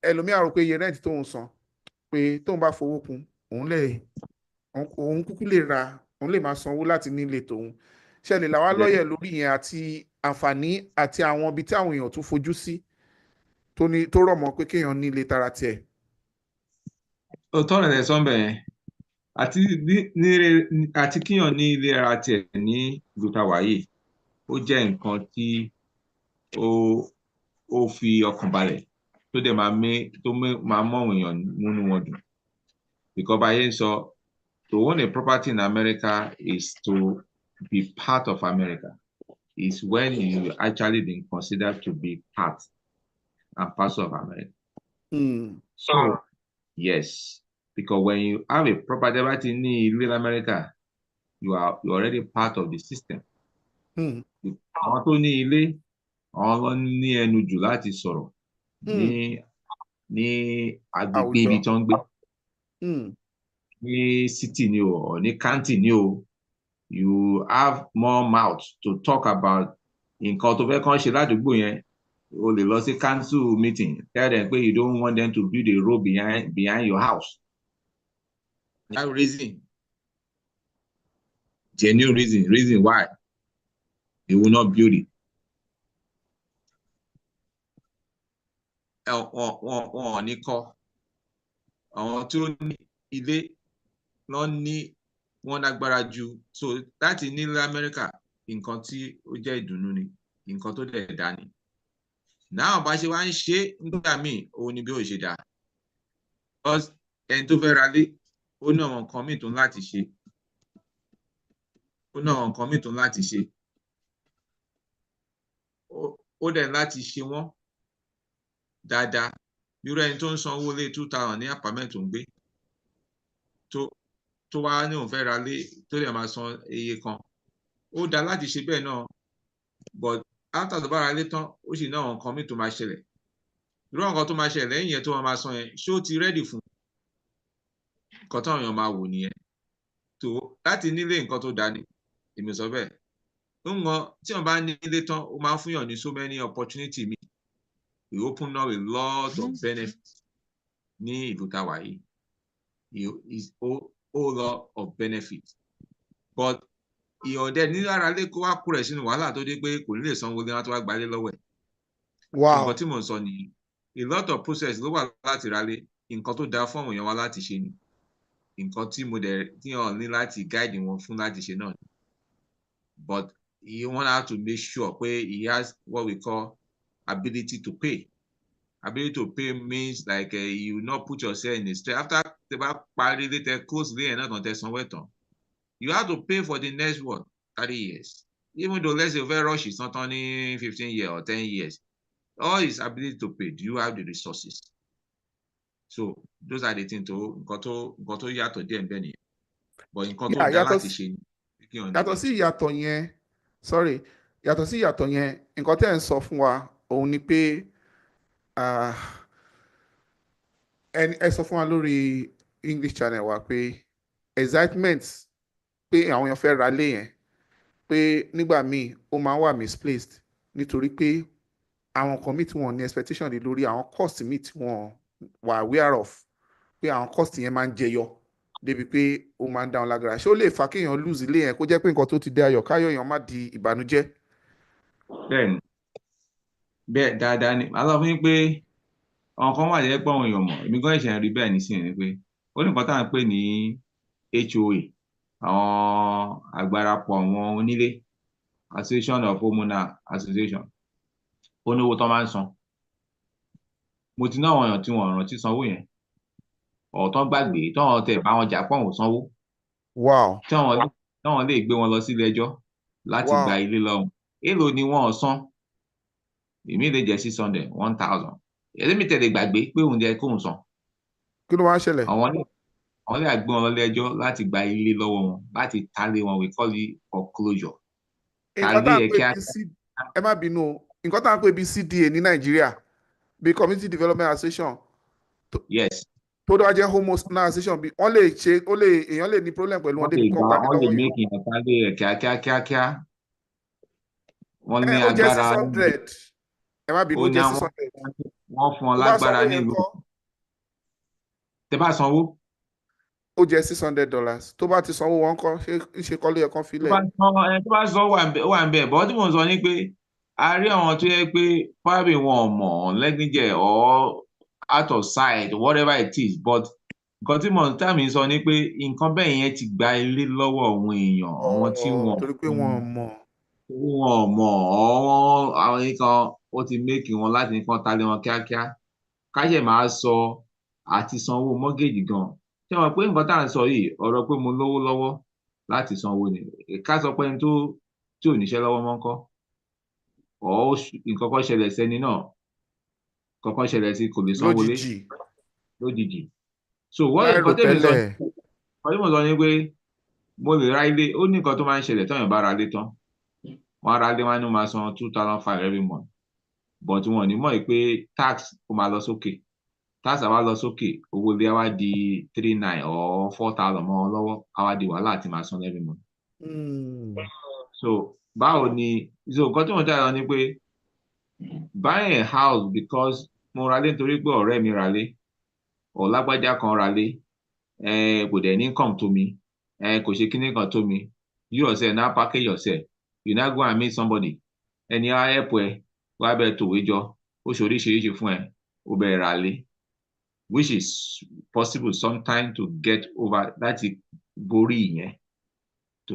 ẹlòmíà rò pé iye rent tóun san pé tóun bá fowó kún òun kúkú lè ra òun lè máa sanwó láti nílé tòun ṣẹlẹ̀ làwa lọ́yẹ̀ lórí yẹn àti àǹfààní àti àwọn ibi tí àwọn èèyàn tún fojú sí tó rọ̀ mọ́ pé kéèyàn nílé tara tiẹ̀. òótọ́ rẹ̀ lẹ sọ́nbẹ̀ yẹn àti kíyàn ní ilé ara tiẹ̀ ní ìlú tá a wà yìí ó jẹ́ nǹkan tí ó fi ọkàn balẹ̀ tó dẹ̀ máa mọ́ àwọn èèyàn múnú wọn dùn because báyé ń sọ to own a property in America is to be part of America. Is when you actually been considered to be part and parcel of America. So yes, because when you have a property in America, you're already part of the system. Àwọn tó ní ilé àwọn ló ní ẹnu jù láti sọ̀rọ̀ ní agbègbè ibi tó ń gbé ní city ni o ní county ni o you have more mouth to talk about nǹkan tó fẹ́ kàn ṣe ládùúgbò yẹn o lè lọ sí council meeting tell them pé you don't want them to build a road behind your house. That reason, genuine reason why they will not build it. Wọn ò ní kọ́ àwọn tí ó ní ilé lọ ní wọ́n lágbára jù so láti nílẹ̀ Amẹ́ríkà nǹkan tí ó jẹ́ ìdùnnú ni nǹkan tó dẹ̀ dá ni náà bá ṣe wá ń ṣe nígbà míì òun ni bí ó ṣe dá ẹni tó fẹ́ ra lé ó ní àwọn nǹkan míì tó ń láti ṣe ó dẹ̀ láti ṣe wọ́n dáadáa irú ẹni tó ń san owó lé 2000 ní apartment tó ń gbé tó wá ní òun fẹ́ ra lé tó lè máa san iye kan ó dá láti ṣe bẹ́ẹ̀ náà but after tó bá ra lé tán ó sì ní àwọn nǹkan míì tó máa ṣẹlẹ̀ irú nǹkan tó máa ṣẹlẹ̀ lẹ́yìn yẹn tó máa san yẹn ṣé ó ti rẹ́dì fún nǹkan táwọn èèyàn máa wò nìyẹn tó láti nílé nǹkan tó dá ní èmi sọ bẹ́ẹ̀ tí wọ́n bá nílé tán ó máa ń fún yàn ní so many opportunity mi we open up a lot of benefits ní ìlú tá a wà yìí is a lot of benefits but ìyọ̀dẹ ní ara lé kó wá kú rẹ̀ sínú wàhálà tó dé pé kò ní lè sanwó lé wọn tó wá gbalé lọ́wọ́ ẹ̀. nǹkan tí mò ń sọ nìyí a lot of process ló wà láti ra lé nǹkan tó dáa fún àwọn èèyàn wa láti ṣe ni nǹkan tí mo dẹ̀ tíyàn ní láti guide wọn fún láti ṣe náà ni but you want have to make sure pé he has what we call ability to pay. Ability to pay means like you not put yourself in a stress after the parí later close lé ẹ̀ náà tán tẹ sanwó ẹ̀ tán you have to pay for the next 30 years even though let's say you very rush it's not only 15 years or 10 years all his ability to pay do you have the resources so those are the things to nǹkan tó yàtọ̀ díẹ̀ bẹ́ẹ̀ nìyẹn but nǹkan tó dá láti ṣe ni. yàtọ̀ sí ìyàtọ̀ yẹn nǹkan tẹ́ ẹ̀ ń sọ fún wa òun ni pé ẹ sọ fún wa lórí English channel wa pé excitement pé àwọn èèyàn fẹ́ ra lé yẹn pé nígbà míì ó máa ń wà misplaced nítorí pé àwọn kan míì tí wọ́n ní expectation lé lórí àwọn cost míì tí wọ́n wà aware of pé àwọn cost yẹn máa ń jẹyọ débi pé ó máa ń dá wọn lágara ṣé ó lè fa kéèyàn lose ilé yẹn kó jẹ́ pé nǹkan tó ti dé ayọ̀ káyọ̀ èèyàn má di ìbànújẹ́. bẹ́ẹ̀ni bẹ́ẹ̀ dáadáa ni màá sọ fún yín pé àwọn kan wà jẹ́ pé àwọn èèyàn mọ̀ èmi gan ìṣẹ̀lẹ̀ rí bẹ́ẹ̀ nísìnyí ni pé ó ní nǹkan tá à ń pè ní HOA àwọn àgbárapọ̀ àwọn onílé association of homeowner association ó ní owó tó máa ń san mo ti ná àwọn èèyàn tí wọ́n rántí sanwó yẹn ọ̀tán gbàgbé tọ́wọ́n tẹ̀ bá wọn jà pọ̀ wọ́n sanwó wow tọ́wọ́n lè gbé wọn lọ sílé ẹjọ́ láti gba ilé lọ́wọ́ èèlò ni wọ́n san èmi lè jẹ́ 600 1000 èmi mi tẹ̀lé gbàgbé pé òun jẹ́ kóun san. kí ló wá ń ṣẹlẹ̀. àwọn lè gbé wọn lọ ilé ẹjọ́ láti gba ilé lọ́wọ́ wọn láti tálé wọn we call it foreclosure. nǹkan tá à ń pè bí ẹ má bínú o nǹkan tá à ń pè bí CDA ní Nàìjíríà bí community development association. Yes. tó dáa jẹ́ homeowner association bí wọ́n lè ṣe èèyàn lè ní problem pẹ̀lú wọn débi kan gbà lọ́wọ́ yìí. wọ́n lè make ìyàn tálé rẹ̀ kíákíá. wọ́n ní ó jẹ́ agbára 600 ẹ má bínú ó jẹ́ 600. wọ́n fún ọ lágbára nílùú. tẹ́ bá sanwó. ó jẹ́ $600 tó bá ti sanwó wọn kọ́ ṣe kọ́ ló yẹ kán filẹ̀. tó bá sọ wà ń bẹ̀ bọ́ tí mò ń sọ ni pé a rí àwọn tó yẹ pé probably wọn ò mọ̀ negligent or out of sight whatever it is but nǹkan tí mò ń tà mí sọ ni pé nǹkan bẹ́ẹ̀ yẹn ti gba ilé lọ́wọ́ àwọn èèyàn àwọn tí wọn torí pé wọn ò mọ̀ àwọn nǹkan ó ti méèkì wọn láti nǹkan talé wọn kíákíá káṣẹ̀ máa sọ àti sanwó mọ́gẹ́jì gan ṣé wọn pé nǹkan tá à ń sọ yìí ọ̀rọ̀ pé mo lówó lọ́wọ́ láti sanwó ni ká sọ pé tí ò níṣẹ́ lọ́wọ́ mọ́ ń kọ́ nǹkan kan ṣẹlẹ̀ sẹ́ni náà kankan ṣẹlẹ̀ sí kò lè sanwó lé lójijì so wọ́n nǹkan tẹ̀lé sọ ọdún mọ̀ sọ ni pé mo lè ra ilé ó ní nǹkan tó máa ń ṣẹlẹ̀ tọ́yàn bá ra ilé tán wọ́n ra ilé wọn ní máa san 2005 every month but wọn ò ní mọ̀ pé tax ó máa lọ sókè tax àwa lọ sókè owó ilé wa di 39 or 4000 mọ́ ọ lọ́wọ́ àwa di wàhálà àti máa san every month. So báwo ni so nǹkan tí wọ́n jáde lọ ni pé buying a house because mo ra lé nítorí pé ọ̀rẹ́ mi ra lé ọ̀làgbájá kan ra lé kò dẹ̀ ní income tó mi kò ṣe kíní kan tó mi you yourself now package yourself you now go and meet somebody ẹni á help ẹ wá bẹ tòwé jọ ó ṣe oríṣiríṣi fún ẹ ó bẹ ra lé which is possible sometimes to get over láti borí ìyẹn to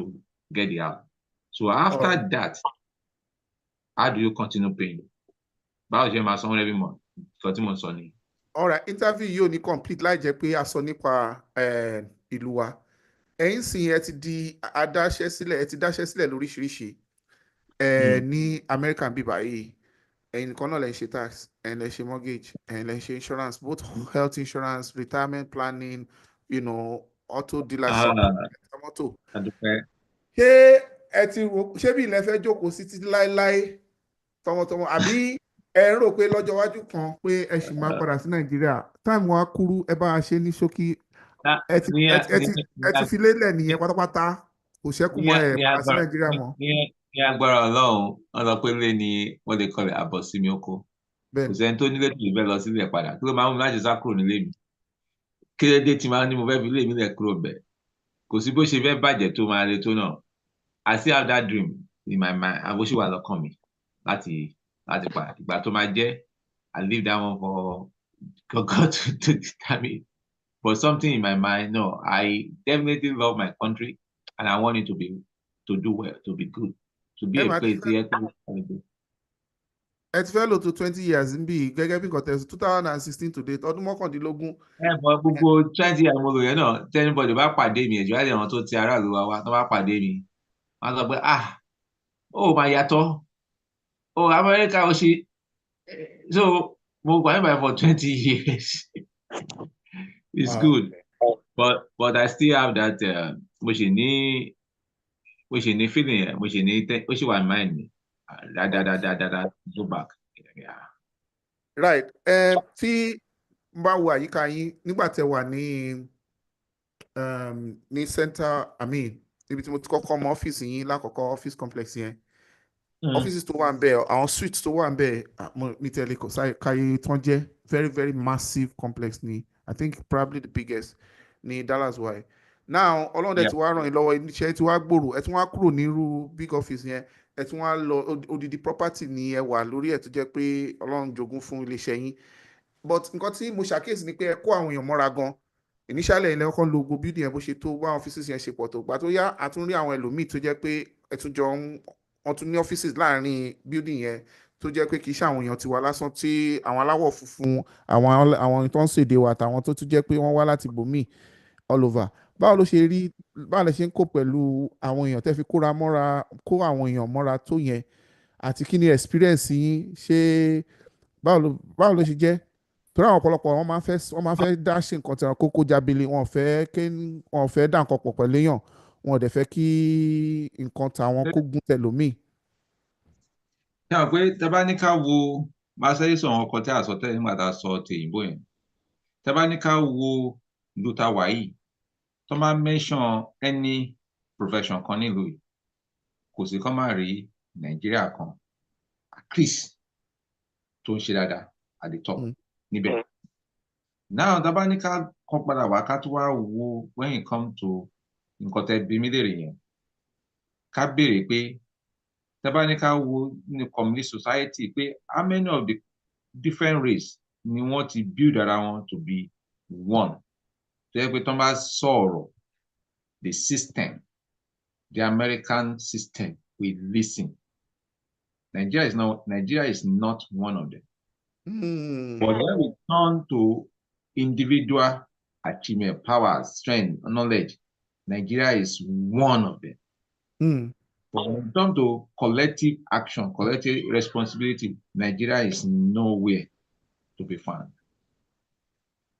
get the house so after that how do you continue paying báwo ṣe máa sanwó every month nǹkan tí mo sọ ni. alright interview yìí ò ní complete láì jẹ́ pé a sọ nípa ìlú wa ẹ̀yin sì ẹ ti di adáṣẹ́ sílẹ̀ ẹ ti dáṣẹ́ sílẹ̀ lóríṣiríṣi ní American bíbá yìí ẹ̀yin nìkan náà lè ṣe tax ẹ̀yin lè ṣe mortgage ẹ̀yin lè ṣe insurance both health insurance retirement planning auto dealership mọ́tò. ṣé ẹ ti rò ṣé bí ilẹ̀ fẹ́ jókòó sí títí láéláé tọmọtọmọ àbí ẹ ń rò pé lọ́jọ́ iwájú kan pé ẹ sì máa padà sí Nàìjíríà táìmù wa kúrú ẹ bá a ṣe ní ṣókí ẹ ti fi lélẹ̀ nìyẹn pátápátá kò ṣẹ́kù mọ́ ẹ padà sí Nàìjíríà mọ́. ní agbára Ọlọ́run wọn lọ pé lé ní wọ́n lè kọlẹ̀ àbọ̀ sí mi oko kò sẹ́ni tó nílé tó fẹ́ lọ sílẹ̀ padà kí ló máa ń mú láti sá kúrò nílé mi kérédé tí máa ń ní mo fẹ́ fi lé mi lẹ̀ kúrò bẹ̀ kò sí bó ṣe fẹ́ bàjẹ́ tó máa le tó náà I still have that dream in my mind àbóṣe wà lọ́kàn mi láti padà ìgbà tó máa jẹ́ I leave that one for God to determine but something in my mind no I definitely love my country and I want it to do well to be good to be a place here ẹ ti fẹ́ lò tó 20 years ń bì gẹ́gẹ́ bí nǹkan tẹ̀sí 2016 to date ọdún mọ́kàndínlógún. bọ gbogbo 20 years mo lò yẹn náà tẹ́nibọ̀dì bá pàdé mi ẹ̀jọ̀ láti àwọn tó ti aráàlú wa tó bá pàdé mi wọ́n sọ pé ó máa yàtọ̀ Amẹ́ríkà ó ṣe so mo gbà yín for 20 years it's good but I still have that mo ṣe ní feeling yẹn mo ṣe ní ó ṣe wà mind mi. Go back. Yeah. Right. Tí n bá wo àyíká yín nígbà tẹ́ wà ní ní center I mean níbi tí mo ti kọ́kọ́ mọ ọ́fíìsì yín lákọ̀ọ́kọ́ office complex yẹn offices tó wà ń bẹ̀ àwọn suites tó wà ń bẹ̀ mi tẹ̀lé kò sáyé káyé tán jẹ́ very very massive complex ni I think probably the biggest ní Dallas wáyé now ọlọ́run dẹ̀ ti wá ràn yín lọ́wọ́ iṣẹ́ tí wá gbòòrò ẹ̀ tí wọ́n á kúrò nírú big office yẹn ẹ̀ tí wọ́n á lọ odidi property ni ẹ wà lórí ẹ̀ tó jẹ́ pé ọlọ́run jogún fún iléeṣẹ́ yín but nǹkan tí mo ṣàkíyèsí ni pé ẹ kó àwọn èèyàn mọ́ra gan initially ilẹ̀ ọkọ̀ lo gbogbo building yẹn bó ṣe tó bá offices yẹn ṣe pọ̀ tó gbà tó yá àtúnrí àwọn ẹlòmíì tó jẹ́ pé ẹ̀túnjọ wọ́n tún ní offices láàrin building yẹn tó jẹ́ pé kì í ṣe àwọn èèyàn tiwa lásán tí àwọn aláwọ̀ funfun àwọn tó ń ṣèdè wa àtàwọn tó tún jẹ́ pé wọ́n wá láti bòmíì all over báwo ló ṣe rí báwo lè ṣe ń kó pẹ̀lú àwọn èèyàn tẹ́ fi kó àwọn èèyàn mọ́ra tó yẹn àti kí ni experience yín ṣe báwo ló ṣe jẹ́ torí àwọn ọ̀pọ̀lọpọ̀ wọ́n máa fẹ́ dá ṣe nǹkan tí wọn kókó jábele wọn ò fẹ́ dá nǹkan pọ̀ pẹ̀lú èèyàn wọn ò dẹ̀ fẹ́ kí nǹkan tàwọn kó gún tẹlòmíì. ṣé àwọn pé tẹ bá ní ká wo máa ṣe sọ àwọn ọkọ tí a sọ tẹ́lẹ̀ nígbà tá a sọ tèyìnbó yẹn tẹ bá ní ká wo ìlú ta wà yìí tó máa mention any profession kan nílùú yìí kò sí kán máa rí Nàìjíríà kan at least tó ń ṣe dáadáa at the top níbẹ̀. Now tá bá ní ká kọ́ padà wá ká tó wá wo when it come to nǹkan tẹ́ bí mí lèrè yẹn ká béèrè pé tá bá ní ká wo ní communist society pé how many of the different race ni wọ́n ti build ara wọn to be one tó yẹ pé tó bá sọ̀rọ̀ the system the American system we listen. Nigeria is not one of them. But when we turn to individual achievement, power, strength, knowledge, Nigeria is one of them. But when it comes to collective action, collective responsibility, Nigeria is nowhere to be found.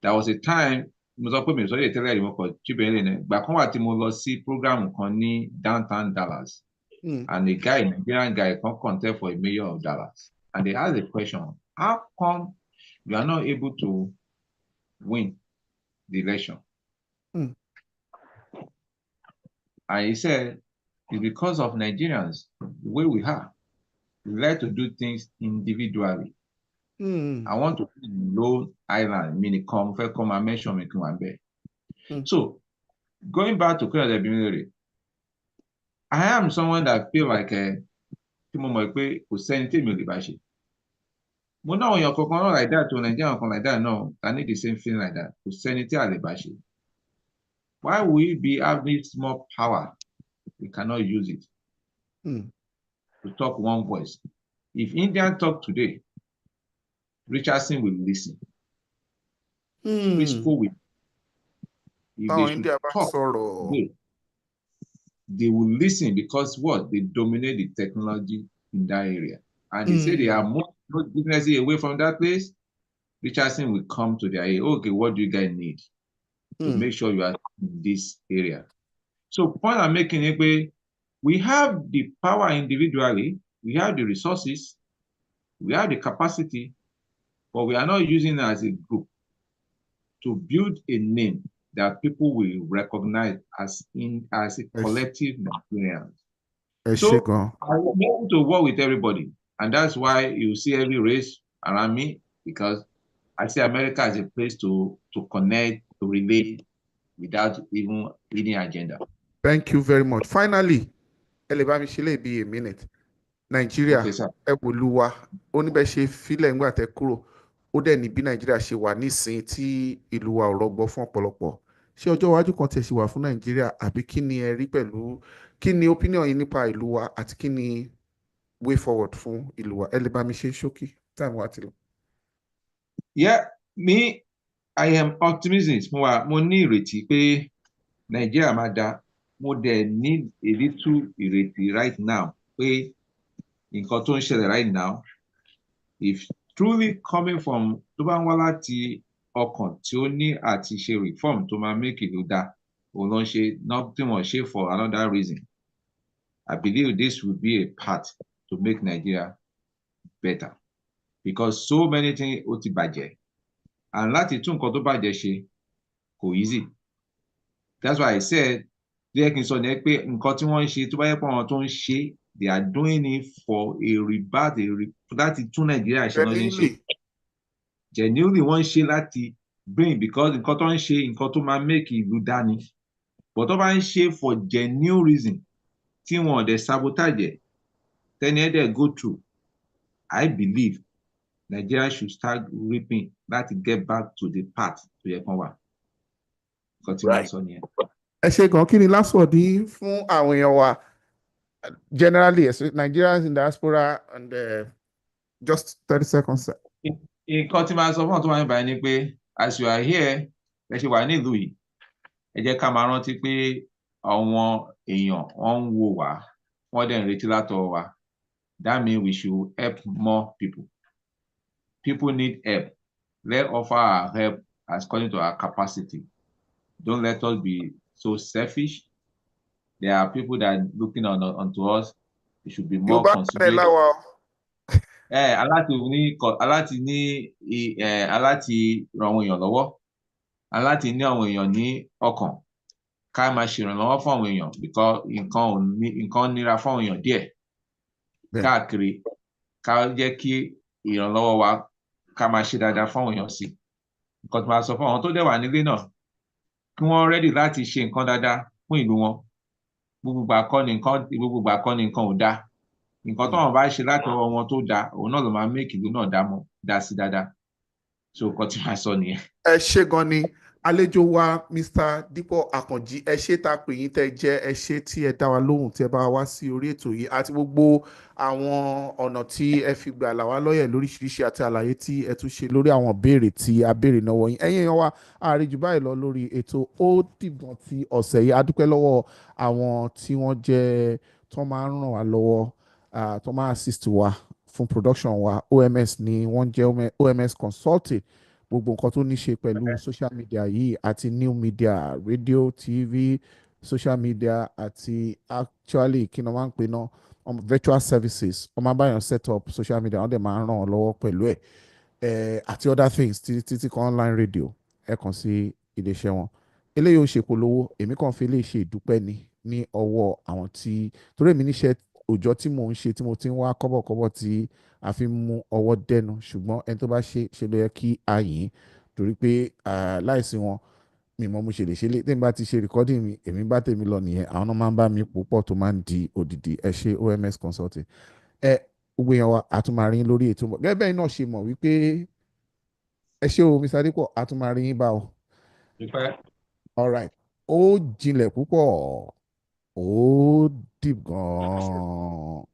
There was a time, mo sọ pé mi ò sọ lè tẹ́lẹ̀ rí mo kọ̀ chíbẹ̀rẹ̀ ní ìgbà kan wà tí mo lọ sí program kan ní downtown Dallas. And a guy, Nigerian guy, can contest for a mayor of Dallas. And they asked the question, how come you are not able to win the election? And he said, it's because of Nigerians, the way we are. We like to do things individually. I want to be in Low Island, Minicom, come and mention me. So, going back to Korea, I am someone that feel like mo mọ̀ pé kò sẹ́ni tí mi ò lè bá ṣe. Mo náà èèyàn kankan náà like that to Nigerian kan like that no, I need the same feeling like that. Kò sẹ́ni tí a lè bá ṣe. Why will we be having small power? We cannot use it to talk one voice. If India talk today, Richardson will listen. Frisco will. If they should talk today, they will listen because what? They dominate the technology in that area. And they say they are more businesses away from that place. Richardson will come to their area. Okay, what do you guys need to make sure you are in this area? So point I'm making is we have the power individually, we have the resources, we have the capacity, but we are not using it as a group to build a name that people will recognize as a collective Nigerians. So I will be able to work with everybody. And that's why you see every race around me, because I see America as a place to connect, to relate without even any agenda. Thank you very much. Finally, Elebami Shile be a minute. Nigeria, Eboluwa, oníbẹ̀ ṣe fílẹ̀ ńgbà tẹ́ kúrò. Ó dẹ̀ ní bí Nàìjíríà ṣe wà nísìnyí tí ìlú wa ò rọgbọ fún ọ̀pọ̀lọpọ̀. Ṣé ọjọ́ iwájú kan tẹ̀ ṣe wà fún Nàìjíríà àbí kí ni ẹ rí pẹ̀lú kí ni opinion yín nípa ìlú wa àti kí ni way forward fún ìlú wa? Ẹ lè bá mi ṣe ṣókí time wa ti lọ. Yeah, me, I am optimistic. Mo ní ìrètí pé Nàìjíríà máa dá. Mo dẹ̀ ní a little ìrètí right now pé nǹkan tó ń ṣẹlẹ̀ right now, if truly coming from tó bá ń wá láti ọkàn tí ó ní àti ṣe reform tó máa make ìlú dá, òun ló ń ṣe nothing wọ́n ṣe for another reason. I believe this would be a part to make Nigeria better because so many things ó ti bàjẹ́ and láti tún nǹkan tó bàjẹ́ ṣe kò easy. That's why I said jẹ́ kí n sọ ní pé nǹkan tí wọ́n ń ṣe tó bá yẹ pé àwọn tó ń ṣe they are doing it for a rebirth láti tún Nàìjíríà ṣe lọ́jọ́ ń ṣe genuinely wọ́n ń ṣe láti bring because nǹkan tó ń ṣe nǹkan tó máa make ìlú dání but tó bá ń ṣe for genuine reason tí wọn ò dẹ̀ sabotage tẹ́ni ẹ̀ dẹ̀ go through I believe Nigeria should start reaping láti get back to the path tó yẹ kán wà nǹkan tí wọ́n sọ nìyẹn. Ẹ ṣe gan kí ni last word yìí fún àwọn èèyàn wa generally Nigerians in diaspora and just 30 seconds. Nǹkan tí máa sọ fún ọ̀tún wáyé báyìí ni pé as you are here ẹ ṣe wà nílùú yìí ẹ jẹ́ ká máa rántí pé àwọn èèyàn wọ́n ń wò wá wọ́n dẹ̀ ń retí látọwọ́ wa that means we should help more people. People need help. Let's offer our help according to our capacity. Don't let us be so selfish. There are people that are looking onto us. We should be more considerate. Aláti ràn àwọn èèyàn lọ́wọ́. Aláti ní àwọn èèyàn ní ọkàn. Ká máa ṣèrànlọ́wọ́ fún àwọn èèyàn because nǹkan nira fún àwọn èèyàn díẹ̀. Káàkiri ká jẹ́ kí ìrànlọ́wọ́ wa ká máa ṣe dáadáa fún àwọn èèyàn sí. Nǹkan tí máa sọ fún àwọn tó dẹ̀ wà nílé náà kí wọ́n ready láti ṣe nǹkan dáadáa fún ìlú wọn. Gbogbo ìgbà kọ́ ni nǹkan ò dáa. Nǹkan tó wọn bá ṣe láti ọwọ́ wọn tó dáa òun náà ló máa make ìlú náà dá sí dáadáa. So nǹkan tí máa sọ nìyẹn. Ẹ ṣé gan ni àlejò wa Mr. Dípò Àkànjí ẹ ṣé tá a pè yín tẹ́ jẹ́ ẹ ṣé tí ẹ dá wa lóhùn tí ẹ bá wá sí orí ètò yìí àti gbogbo àwọn ọ̀nà tí ẹ fi gbà là wá lọ́yẹ̀ lóríṣiríṣi àti àlàyé tí ẹ tún ṣe lórí àwọn béèrè tí a béèrè náà wọ̀nyí ẹ̀yin èèyàn wa ààrẹ jù báyìí lọ lórí ètò ó dìgbọ̀n ti ọ̀sẹ̀ yìí a dúpẹ́ lọ́wọ́ àwọn tí wọ́n jẹ́ tó máa ń ràn wá lọ́wọ́ tó máa assist wa fún production wa OMS ni wọ́n jẹ́ OMS consulting gbogbo nǹkan tó ní ṣe pẹ̀lú social media yìí àti new media radio TV social media àti actually kí ni wọ́n máa ń pè náà virtual services wọ́n máa báyọ̀ set up social media wọ́n dẹ̀ máa ń ràn wọ́n lọ́wọ́ pẹ̀lú ẹ̀ àti other things títí kan online radio ẹ kàn sí iléeṣẹ́ wọn eléyìí ò ṣe polówó èmi kàn fi lè ṣe ìdúpẹ́ ní ọwọ́ àwọn tí torí èmi níṣẹ́ òòjọ́ tí mò ń ṣe tí mo ti ń wá kọ́bọ̀kọ́bọ̀ tí a fi ń mú ọwọ́ dẹnu ṣùgbọ́n ẹni tó bá ṣe ló yẹ kí a yìn torí pé láìsí wọn mi mọ́ mo ṣe lè ṣe lé tèmi bá ti ṣe recording mi èmi bá tèmi lọ nìyẹn àwọn náà máa ń bá mi púpọ̀ tó máa ń di òdìdí ẹ ṣe OMS consulting gbogbo èèyàn wa àtúmọ̀rin lórí ètò mọ̀ gẹ́gẹ́ bẹ́ẹ̀ náà ṣe mọ̀ wípé ẹ ṣe o Mr. Dípò àtúmọ̀rin bá o. All right ó jinlẹ̀ púpọ̀ ó deep gan-an.